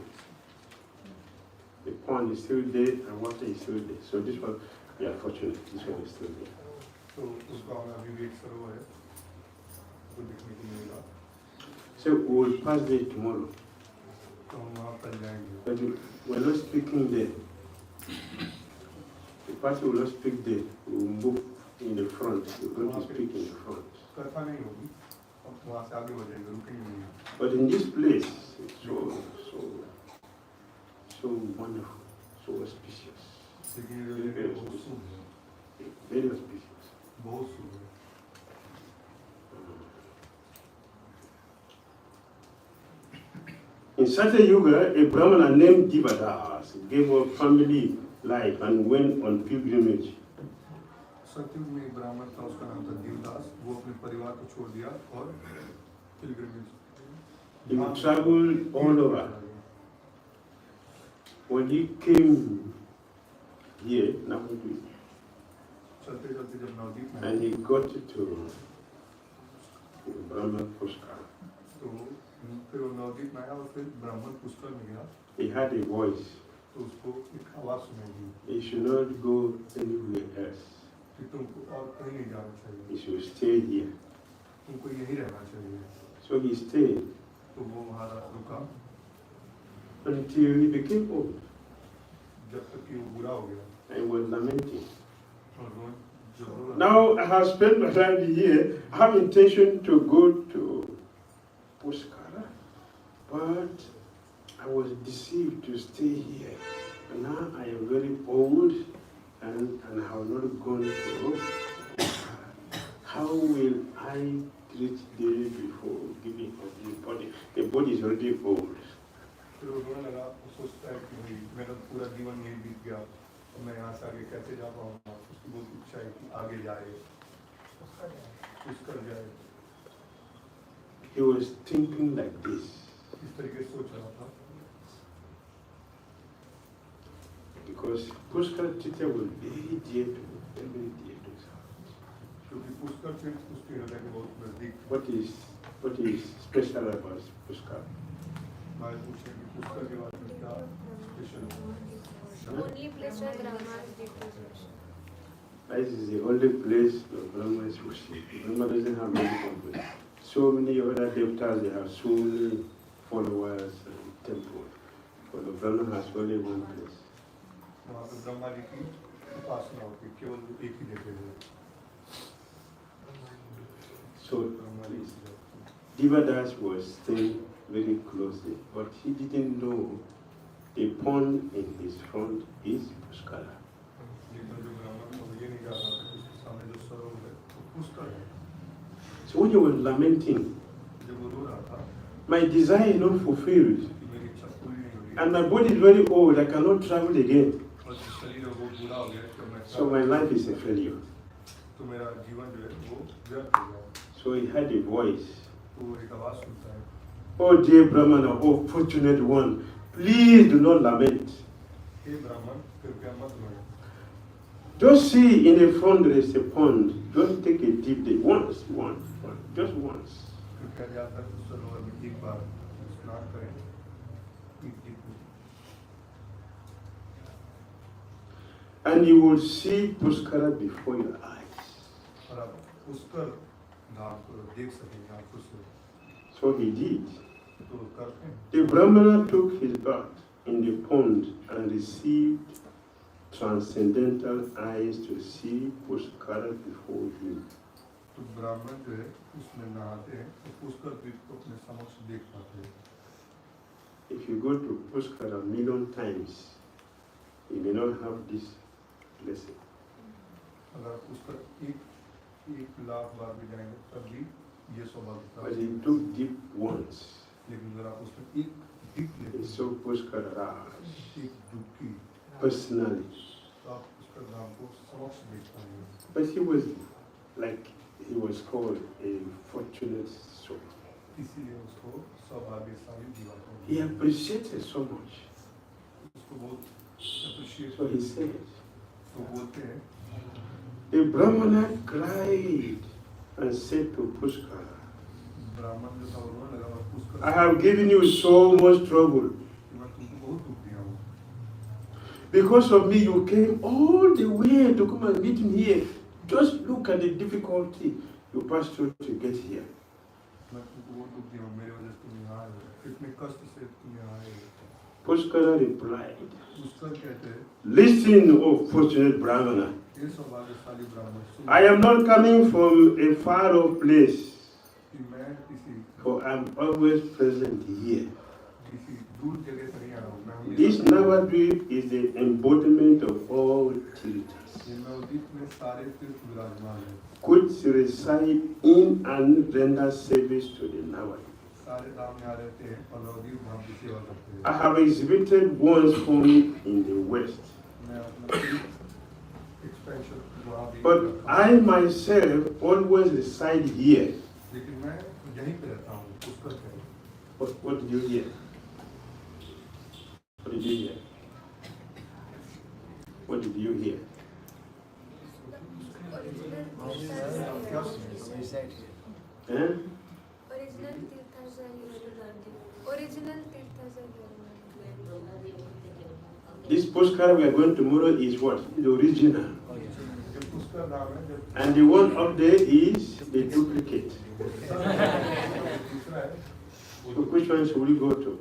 The pond is still there and water is still there. So this one, we are fortunate. This one is still there. So we will pass there tomorrow. But we are not speaking there. The party will not speak there. We will move in the front. We are going to speak in the front. But in this place, it's so wonderful, so auspicious. Very auspicious. In Satya Yuga, a Brahmana named Divadas gave up family life and went on pilgrimage. सत्युग में एक ब्राह्मण था, उसका नाम था देवदास. वो अपने परिवार को छोड़ दिया और pilgrimage. He traveled all over. When he came here, Nabadwip, and he got to Brahman Pushkar, फिर वो नवदीप में आया और फिर ब्राह्मण पुष्कर में गया. He had a voice. तो उसको एक आवाज सुनाई दी. He should not go anywhere else. कि तुमको और कहीं नहीं जाना चाहिए. He should stay here. तुमको यही रहना चाहिए. So he stayed. तो वो वहाँ रुका. Until he became old. जब तक कि वो बुरा हो गया. And was lamenting. और रोन Now I have spent my life here. I have intention to go to Puskara, but I was deceived to stay here. And now I am very old and have not gone to Puskara. How will I treat Dhira before giving up the body? The body is already old. फिर उन्होंने लगा सोचता है कि भाई मेरा पूरा जीवन यही बीत गया तो मैं यहाँ से आगे कैसे जा पाऊँगा उसकी बहुत इच्छा है कि आगे जाए पुष्कर जाए He was thinking like this. इस तरीके से सोच रहा था Because Puskara Tita was very dear to him, very dear to his heart. क्योंकि पुष्कर तीर्थ उसके हृदय के बहुत नजदीक What is special about Puskara? मैं पूछे कि पुष्कर के बारे में क्या स्पेशल है Only place where Brahma's deepest. This is the only place where Brahma is worshipped. Brahma doesn't have many temples. So many other devatas, they have so many followers and temples. But the Brahma has only one place. वहाँ पे ब्रह्मा जी की उपासना होती है केवल एक ही जगह है So Brahma ji की Devadas was staying very closely, but he didn't know the pond in his front is Puskara. लेकिन जो ब्राह्मण था वो ये नहीं जानता था कि उसके सामने जो सरोवर है वो पुष्कर है So when he was lamenting, जब वो रो रहा था my desire is not fulfilled, कि मेरी इच्छा पूरी नहीं हो रही and my body is very old, I cannot travel again. और जो शरीर है वो बूढ़ा हो गया है तो मैं So my life is a failure. तो मेरा जीवन जो है वो व्यर्थ हो गया So he had a voice. तो वो एक आवाज सुनता है Oh dear Brahmana, oh fortunate one, please do not lament. हे ब्राह्मण कृपया मत रोए Just see in the front there is a pond. Just take a deep day. Once, just once. कृपया जाकर उस सरोवर में एक बार स्नान करें एक tip And you will see Puskara before your eyes. और आप पुष्कर धाम को देख सकेंगे आंखों से So he did. तो करते हैं The Brahmana took his bath in the pond and received transcendental eyes to see Puskara before him. तो ब्राह्मण जो है उसमें नहाते हैं तो पुष्कर द्वीप को अपने समक्ष देख पाते हैं If you go to Puskara 1,000,000 times, you may not have this blessing. अगर पुष्कर एक लाख बार भी जाएंगे तब भी ये सौभाग्य But he प्राप्त took deep once. लेकिन अगर आप उसमें एक डीप He लेते saw Puskara Raj एक डुबकी personally. तो आप पुष्कर धाम को समक्ष देख पाएंगे But he was like, he was called a fortunate soul. इसीलिए उसको सौभाग्यशाली जीवन He appreciated so much. उसको बहुत appreciate So he said, तो बोलते हैं the Brahmana cried and said to Puskara, ब्राह्मण जो था उन्होंने लगा और Pushkar I have given you so much trouble. मैं तुमको बहुत दुख दिया हूँ Because of me, you came all the way to come and meet me here. Just look at the difficulty you passed through to get here. मैं तुमको बहुत दुख दिया हूँ मेरे वजह से तुम यहाँ आए हो इतने कष्ट से तुम यहाँ आए हो Puskara replied, पुष्कर कहते हैं listen, O fortunate Brahmana. ये सौभाग्यशाली ब्राह्मण सुन I am not coming from a far off place, कि मैं किसी for I am always present here. किसी दूर जगह से नहीं आ रहा हूँ मैं This हमेशा Nabadwip is the embodiment of all tirthas, ये नवदीप में सारे तीर्थ विराजमान हैं which reside in and render service to the Nabadwip. सारे धाम यहाँ रहते हैं और नवदीप धाम की सेवा करते हैं I have exhibited one's form in the West, मैं अपना एक्सपेंशन वहाँ भी but करता हूँ। I myself always reside here. लेकिन मैं यहीं पे रहता हूँ पुष्कर पे What did you hear? What did you hear? What did you hear? क्या सुने Eh? Original tirthas are here. Original tirthas are here. This postcard we are going tomorrow is what? The original. जब पुष्कर धाम है जब And the one up there is the duplicate. दूसरा है So which one should we go to?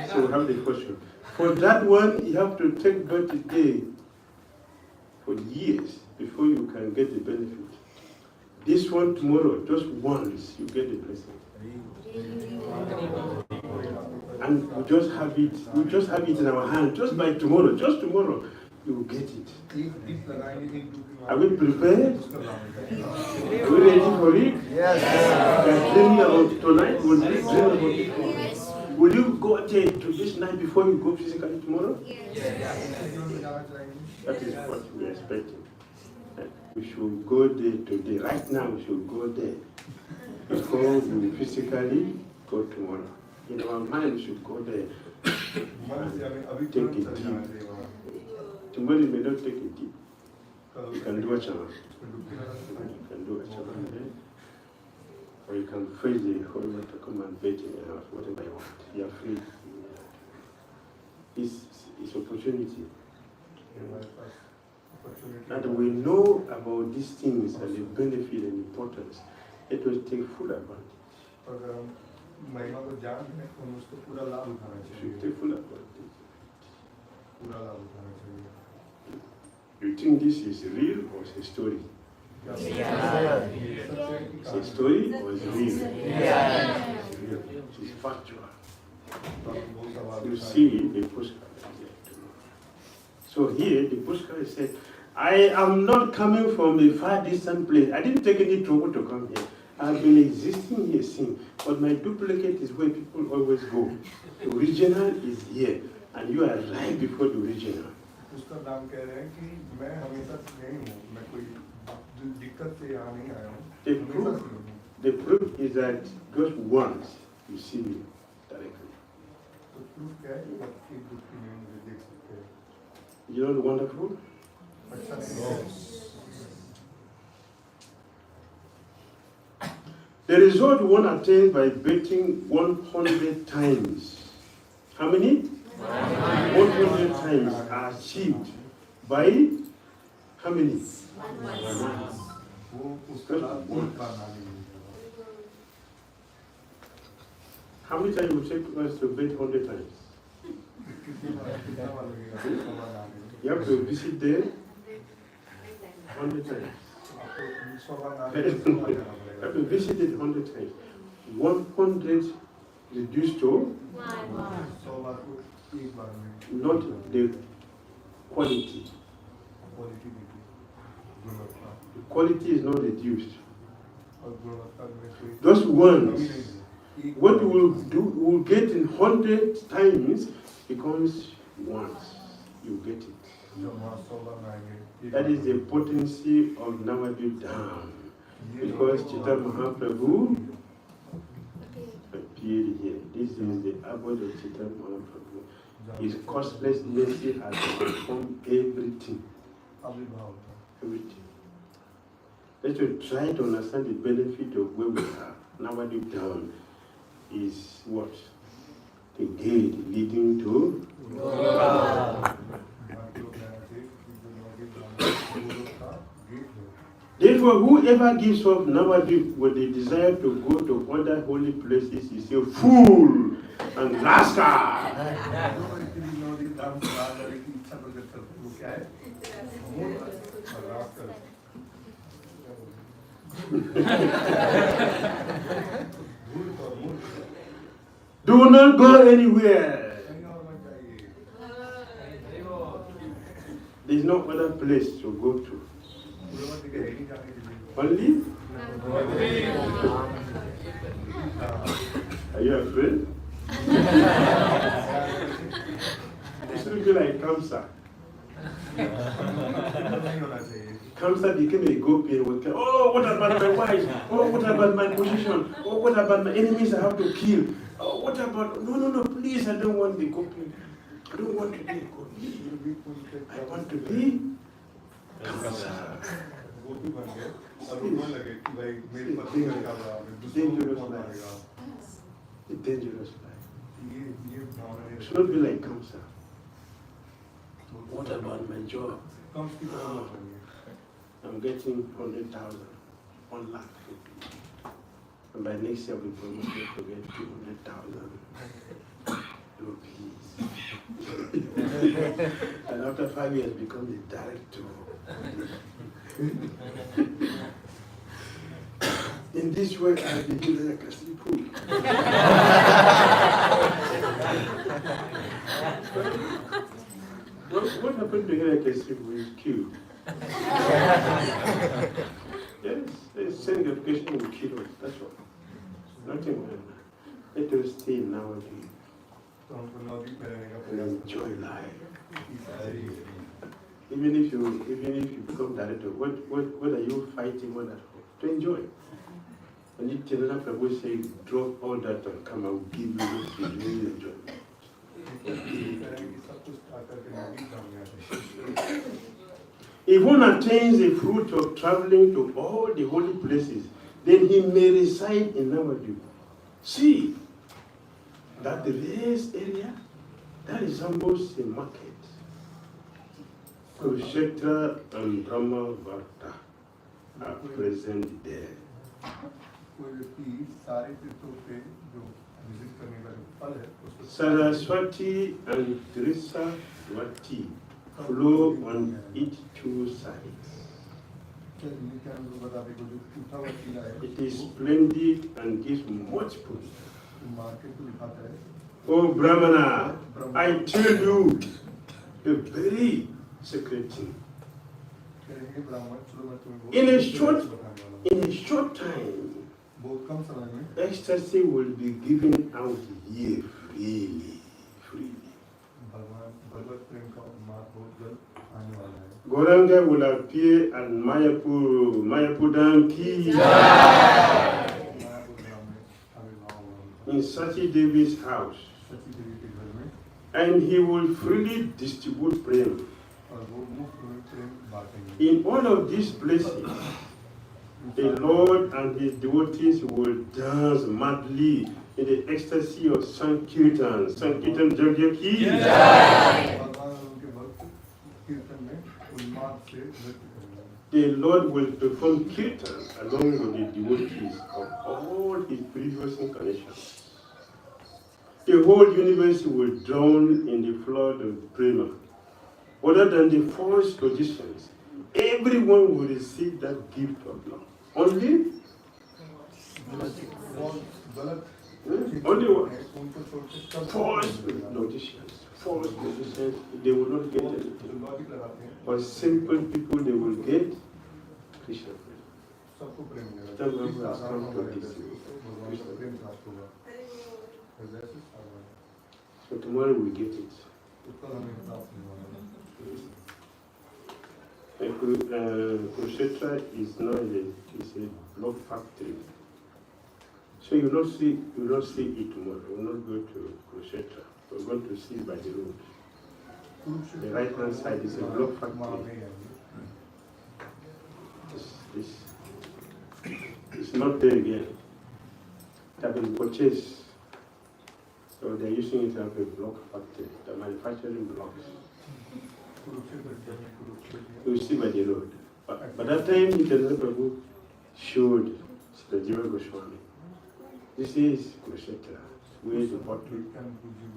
So we have the question. For that one, you have to take birthday for years before you can get the benefit. This one tomorrow, just once, you get the blessing. And we just have it in our hand, just by tomorrow, you will get it. Are we prepared? Are we ready for it? Yes. We are dreaming about tonight. Will you dream about it? Will you go there to this night before you go physically tomorrow? That is what we are expecting. We should go there today. Right now, we should go there before we physically go tomorrow. In our mind, we should go there and take it deep. Tomorrow you may not take it deep. You can do a channel. You can do a channel there. Or you can freeze the whole lot to come and bake in your house, whatever you want. You are free. It's opportunity. And we know about these things and the benefit and importance. It will take full advantage. Should take full advantage. You think this is real or is a story? It's a story or is it real? It's real. It's factual. You see the postcard here tomorrow. So here the postcard said, I am not coming from a far distant place. I didn't take any trouble to come here. I've been existing here since, but my duplicate is where people always go. The original is here, and you are right before the original. उसका नाम कह रहे हैं कि मैं हमेशा यही हूँ, मैं कोई दिक्कत से यहाँ नहीं आया हूँ। The proof is that just once you see me directly. तो proof क्या है? एक दुखी में मुझे देख सकते हैं। You know the wonderful? अच्छा नहीं। The result one attains by betting 100 times. How many? 100 times are achieved by how many? How many times would it take us to bet 100 times? You have to visit there 100 times. You have to visit it 100 times. 100 reduced to not the quality. The quality is not reduced. Those ones, what we will do, we will get in 100 times becomes once. You get it. That is the potency of Nabadwip dham. Because Chaitanya Mahaprabhu appeared here. This is the abode of Chaitanya Mahaprabhu. His costless mercy has performed everything. Everything. Let's try to understand the benefit of where we are. Nabadwip dham is what? The gate leading to God. Therefore, whoever gives up Nabadwip with the desire to go to other holy places is a fool and rascal. Do not go anywhere. There is no other place to go to. Only? Are you afraid? It should be like Kamsa. Kamsa became a gopi and would say, oh, what about my wife? Oh, what about my position? Oh, what about my enemies I have to kill? Oh, what about... No, please, I don't want the gopi. I don't want to be a gopi. I want to be Kamsa. Dangerous life. A dangerous life. It should not be like Kamsa. What about my job? I'm getting 100,000, 1 lakh rupees. And by next year, we promise to get 200,000 rupees. And after 5 years, become the director. In this way, I became like a sleep pool. What happened to Hillary Clinton who is killed? Yes, the same education will kill us, that's all. Nothing more than that. Let us stay nowadays and enjoy life. Even if you become director, what are you fighting on that for? To enjoy. And if another people say, drop all that and come, I will give you this, you will enjoy. If one attains the fruit of traveling to all the holy places, then he may reside in Nabadwip. See, that the raised area, that is almost a market. Kurukshetra and Brahmavata are present there. Saraswati and Dhira flow on each two sides. It is splendid and gives much food. Oh Brahmana, I tell you a very secret thing. In a short time, ecstasy will be given out here freely. Goranga will appear at Mayapur Dham ki in Sati Devi's house, and he will freely distribute prema. In all of these places, the Lord and his devotees will dance madly in the ecstasy of Sankirtan. Sankirtan Jagya ki. The Lord will perform kirtan along with the devotees of all his previous incarnations. The whole universe will drown in the flood of prema. Other than the false logicians, everyone will receive that gift of love. Only one. False logicians, they will not get anything. But simple people, they will get Krishna. Tell them who has come to this. So tomorrow we get it. Kurukshetra is now a block factory. So you will not see it tomorrow. We will not go to Kurukshetra. We are going to see it by the road. The right hand side is a block factory. This it's not there again. It has been purchased. So they are using it as a block factory. They are manufacturing blocks. You will see by the road. But that time, Nityananda Prabhu showed the Dhira Goswami. This is Kurukshetra, where the bottle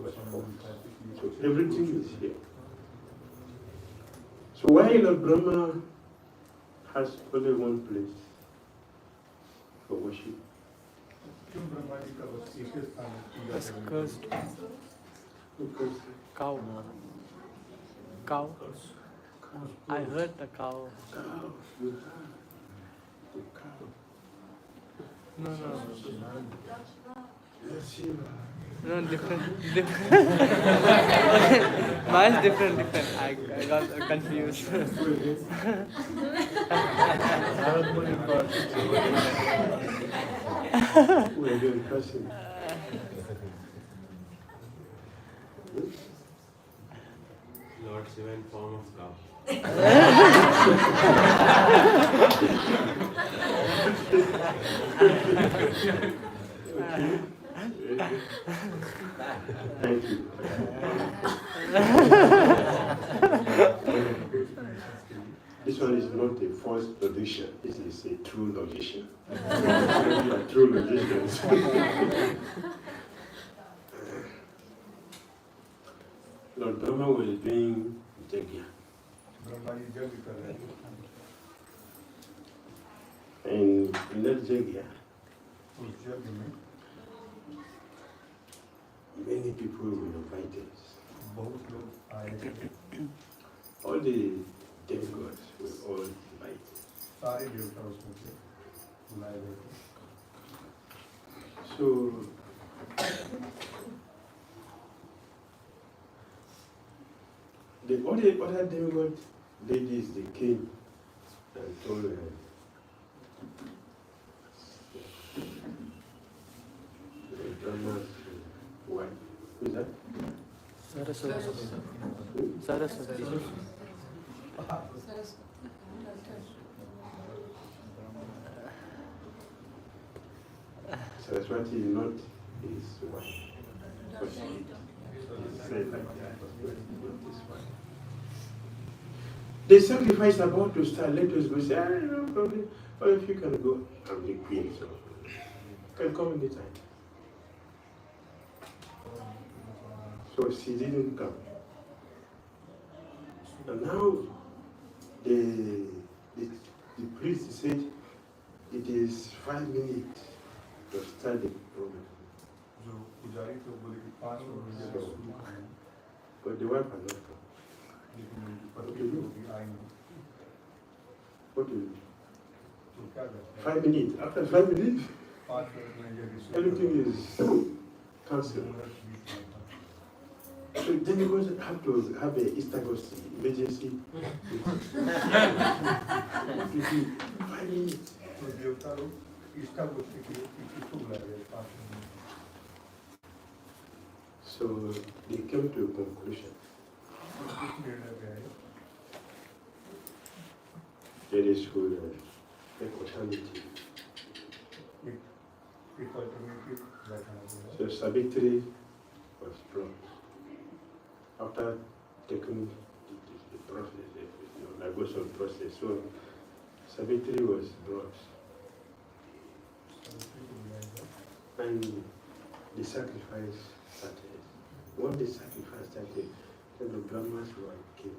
was formed. So everything is here. So why Lord Brahma has only one place for worship? That's cursed. Because Cow. I heard the cow. cow, you have the cow. No. Yes, Shiva. No, different. Mine's different. I got confused. Who are you impressing? Lord Shiva in form of cow. Thank you. This one is not a false logician. This is a true logician. We are true logicians. Lord Brahma was doing yajna. Brahma ji जग कर रहे थे And in that yajna, उस यज्ञ में many people were invited. बहुत लोग आए थे All the demigods were all invited. सारे देवता उसमें से बुलाए गए थे So, the other demigod ladies, they came and told her, Brahma's wife. Who is that? Saraswati. Saraswati. Saraswati is not his wife. But she said like that, but not his wife. The sacrifice is about to start. Let us go say, no problem. Or if you can go, I'm the queen, so you can come anytime. So she didn't come. And now the priest said it is 5 minutes to start the program. जो पुजारी तो बोले कि 5 minute में शुरू करें But the wife has not come. लेकिन उनकी पत्नी तो भी आई नहीं What do you do? तो क्या करते हैं 5 minutes. After 5 minutes, 5 मिनट में यज्ञ शुरू everything is cancelled. So then you guys have to have a Easter emergency. 5 minutes. तो देवता लोग इष्टा गोष्ठी के लिए किसको बुलाया गया 5 मिनट में So they came to a conclusion. कुछ निर्णय पे आए That is good take alternative. एक अल्टरनेटिव बैठाना पड़ा So Savitri was brought. After taking the process, Lagosian process, so Savitri was brought. And the sacrifice started. When the sacrifice started, then the Brahma's wife came.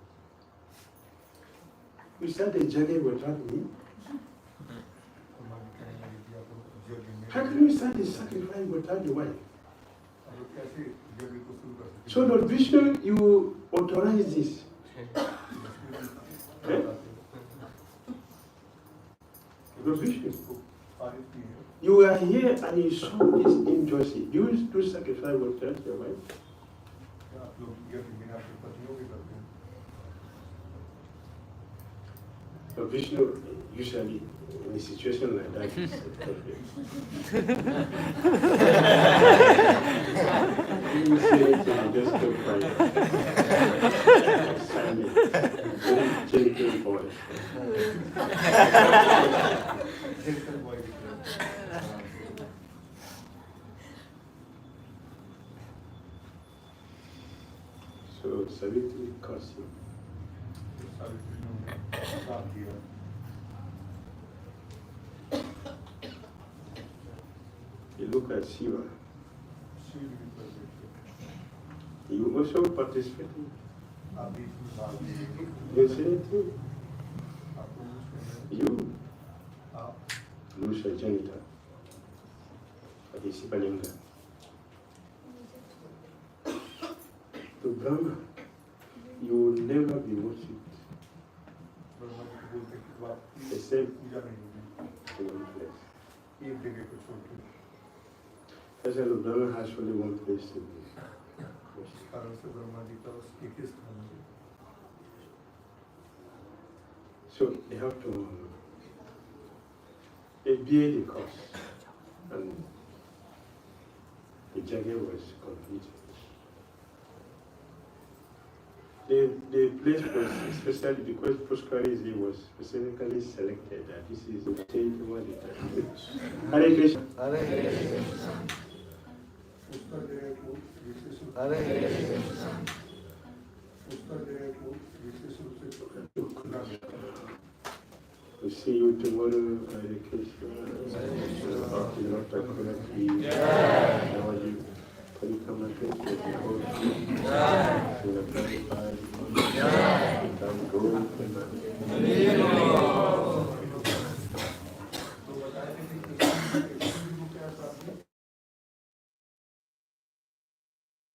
You started the journey without me? How can you start the sacrifice without the wife? So Lord Vishnu, you authorize this. Eh? Lord Vishnu, you are here and you saw this injustice. You do sacrifice without your wife? Lord Vishnu, usually in a situation like that, is you say anything, just keep quiet. Silent. Gentle voice. So Savitri cursed him. You look at Shiva. You also participated. You say anything? You lose your genital. Participalinga. To Brahma, you will never be worshipped. Except in one place. That's why Brahma has only one place to be. So they have to bear the cost, and the journey was completed. The place was especially because Pushkarizi was specifically selected that this is the state over the time. Hare Krishna. Hare Krishna. Hare Krishna. We'll see you tomorrow. Hare Krishna. Bhakti, Nabadwip. Parikama Krishna Behold, Srila Prabhupada, Dham Guru Prabhupada,